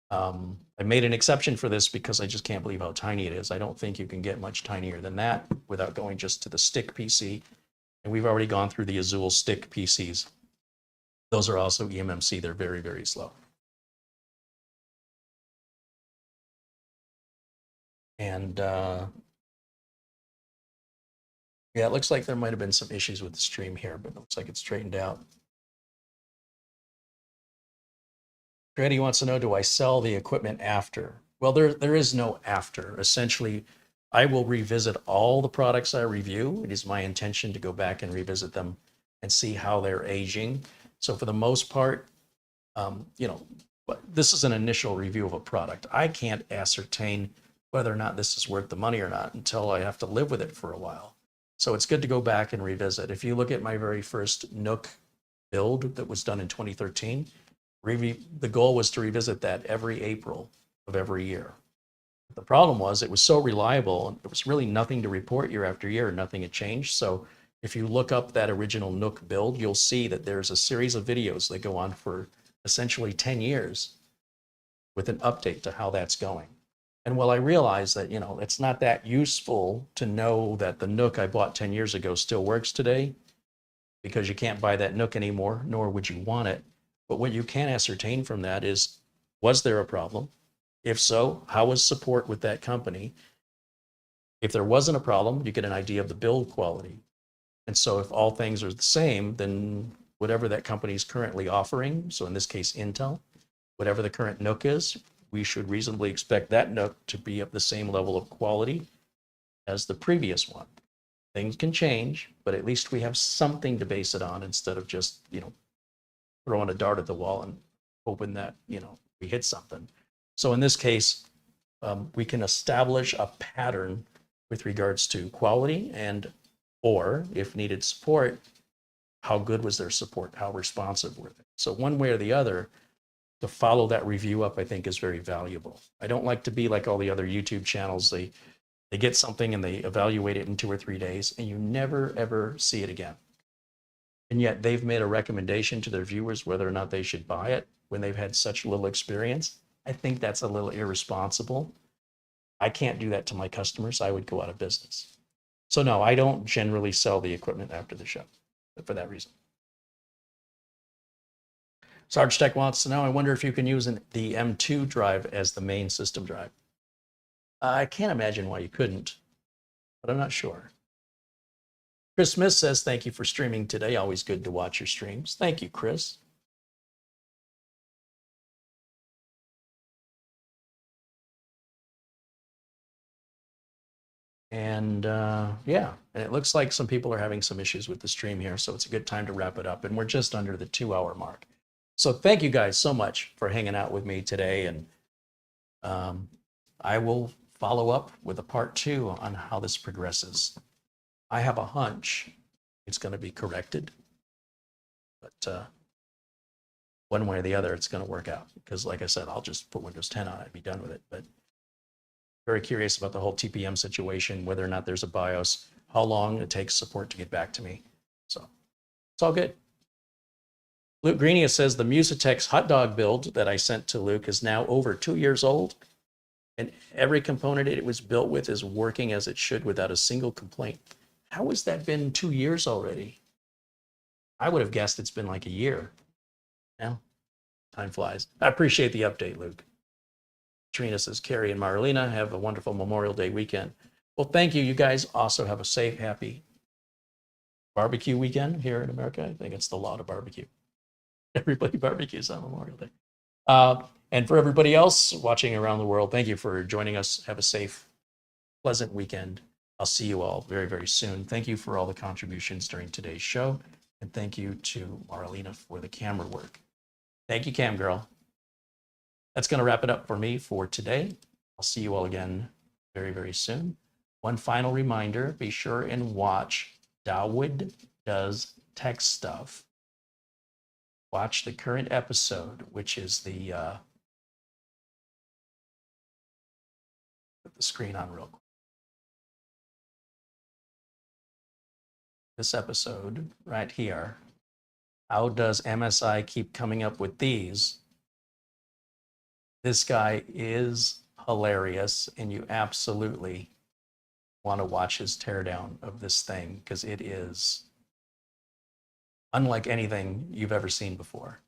I made an exception for this because I just can't believe how tiny it is. I don't think you can get much tinier than that without going just to the stick PC. And we've already gone through the Azul stick PCs. Those are also eMMC. They're very, very slow. And yeah, it looks like there might have been some issues with the stream here, but it looks like it's straightened out. Grady wants to know, do I sell the equipment after? Well, there is no after. Essentially, I will revisit all the products I review. It is my intention to go back and revisit them and see how they're aging. So for the most part, you know, this is an initial review of a product. I can't ascertain whether or not this is worth the money or not until I have to live with it for a while. So it's good to go back and revisit. If you look at my very first NUC build that was done in 2013, the goal was to revisit that every April of every year. The problem was it was so reliable and there was really nothing to report year after year. Nothing had changed. So if you look up that original NUC build, you'll see that there's a series of videos that go on for essentially 10 years with an update to how that's going. And while I realize that, you know, it's not that useful to know that the NUC I bought 10 years ago still works today, because you can't buy that NUC anymore, nor would you want it. But what you can ascertain from that is, was there a problem? If so, how was support with that company? If there wasn't a problem, you get an idea of the build quality. And so if all things are the same, then whatever that company is currently offering, so in this case, Intel, whatever the current NUC is, we should reasonably expect that NUC to be of the same level of quality as the previous one. Things can change, but at least we have something to base it on instead of just, you know, throwing a dart at the wall and hoping that, we hit something. So in this case, we can establish a pattern with regards to quality or if needed support, how good was their support? How responsive were they? So one way or the other, to follow that review up, I think is very valuable. I don't like to be like all the other YouTube channels. They get something and they evaluate it in 2 or 3 days and you never, ever see it again. And yet they've made a recommendation to their viewers whether or not they should buy it when they've had such little experience. I think that's a little irresponsible. I can't do that to my customers. I would go out of business. So no, I don't generally sell the equipment after the show for that reason. Sarge Tech wants to know, I wonder if you can use the M2 drive as the main system drive. I can't imagine why you couldn't, but I'm not sure. Chris Smith says, thank you for streaming today. Always good to watch your streams. Thank you, Chris. And yeah, and it looks like some people are having some issues with the stream here, so it's a good time to wrap it up. And we're just under the 2-hour mark. So thank you guys so much for hanging out with me today. And I will follow up with a part 2 on how this progresses. I have a hunch it's going to be corrected, but one way or the other, it's going to work out. Because like I said, I'll just put Windows 10 on it and be done with it. But very curious about the whole TPM situation, whether or not there's a BIOS, how long it takes support to get back to me. So it's all good. Luke Greenia says the Musitex hot dog build that I sent to Luke is now over 2 years old, and every component it was built with is working as it should without a single complaint. How has that been 2 years already? I would have guessed it's been like a year. Yeah, time flies. I appreciate the update, Luke. Trina says, Carrie and Marlena, have a wonderful Memorial Day weekend. Well, thank you. You guys also have a safe, happy barbecue weekend here in America. I think it's the law to barbecue. Everybody barbecues on Memorial Day. And for everybody else watching around the world, thank you for joining us. Have a safe, pleasant weekend. I'll see you all very, very soon. Thank you for all the contributions during today's show. And thank you to Marlena for the camera work. Thank you, Cam Girl. That's going to wrap it up for me for today. I'll see you all again very, very soon. One final reminder, be sure and watch Dawood Does Tech Stuff. Watch the current episode, which is the, put the screen on real quick. This episode right here, how does MSI keep coming up with these? This guy is hilarious, and you absolutely want to watch his teardown of this thing because it is unlike anything you've ever seen before.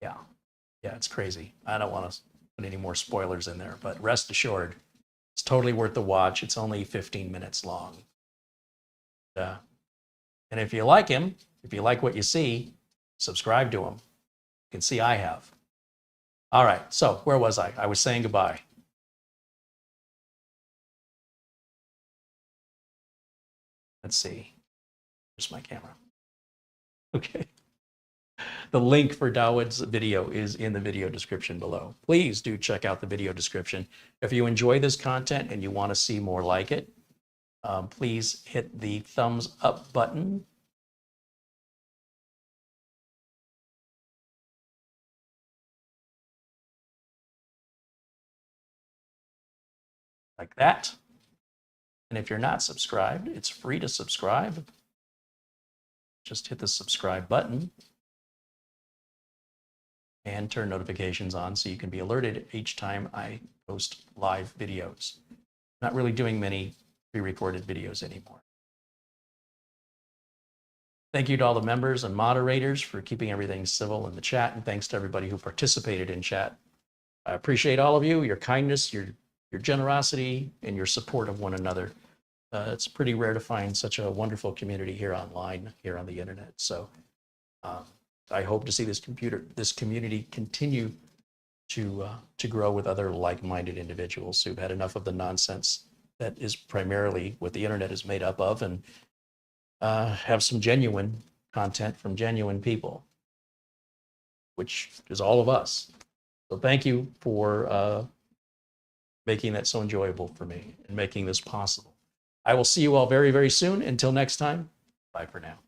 Yeah, it's crazy. I don't want to put any more spoilers in there, but rest assured, it's totally worth the watch. It's only 15 minutes long. And if you like him, if you like what you see, subscribe to him. You can see I have. All right, so where was I? I was saying goodbye. Let's see. Here's my camera. Okay. The link for Dawood's video is in the video description below. Please do check out the video description. If you enjoy this content and you want to see more like it, please hit the thumbs up button. Like that. And if you're not subscribed, it's free to subscribe. Just hit the subscribe button and turn notifications on so you can be alerted each time I post live videos. Not really doing many pre-recorded videos anymore. Thank you to all the members and moderators for keeping everything civil in the chat, and thanks to everybody who participated in chat. I appreciate all of you, your kindness, your generosity, and your support of one another. It's pretty rare to find such a wonderful community here online, here on the internet. So I hope to see this community continue to grow with other like-minded individuals who've had enough of the nonsense that is primarily what the internet is made up of, and have some genuine content from genuine people, which is all of us. So thank you for making that so enjoyable for me and making this possible. I will see you all very, very soon. Until next time, bye for now.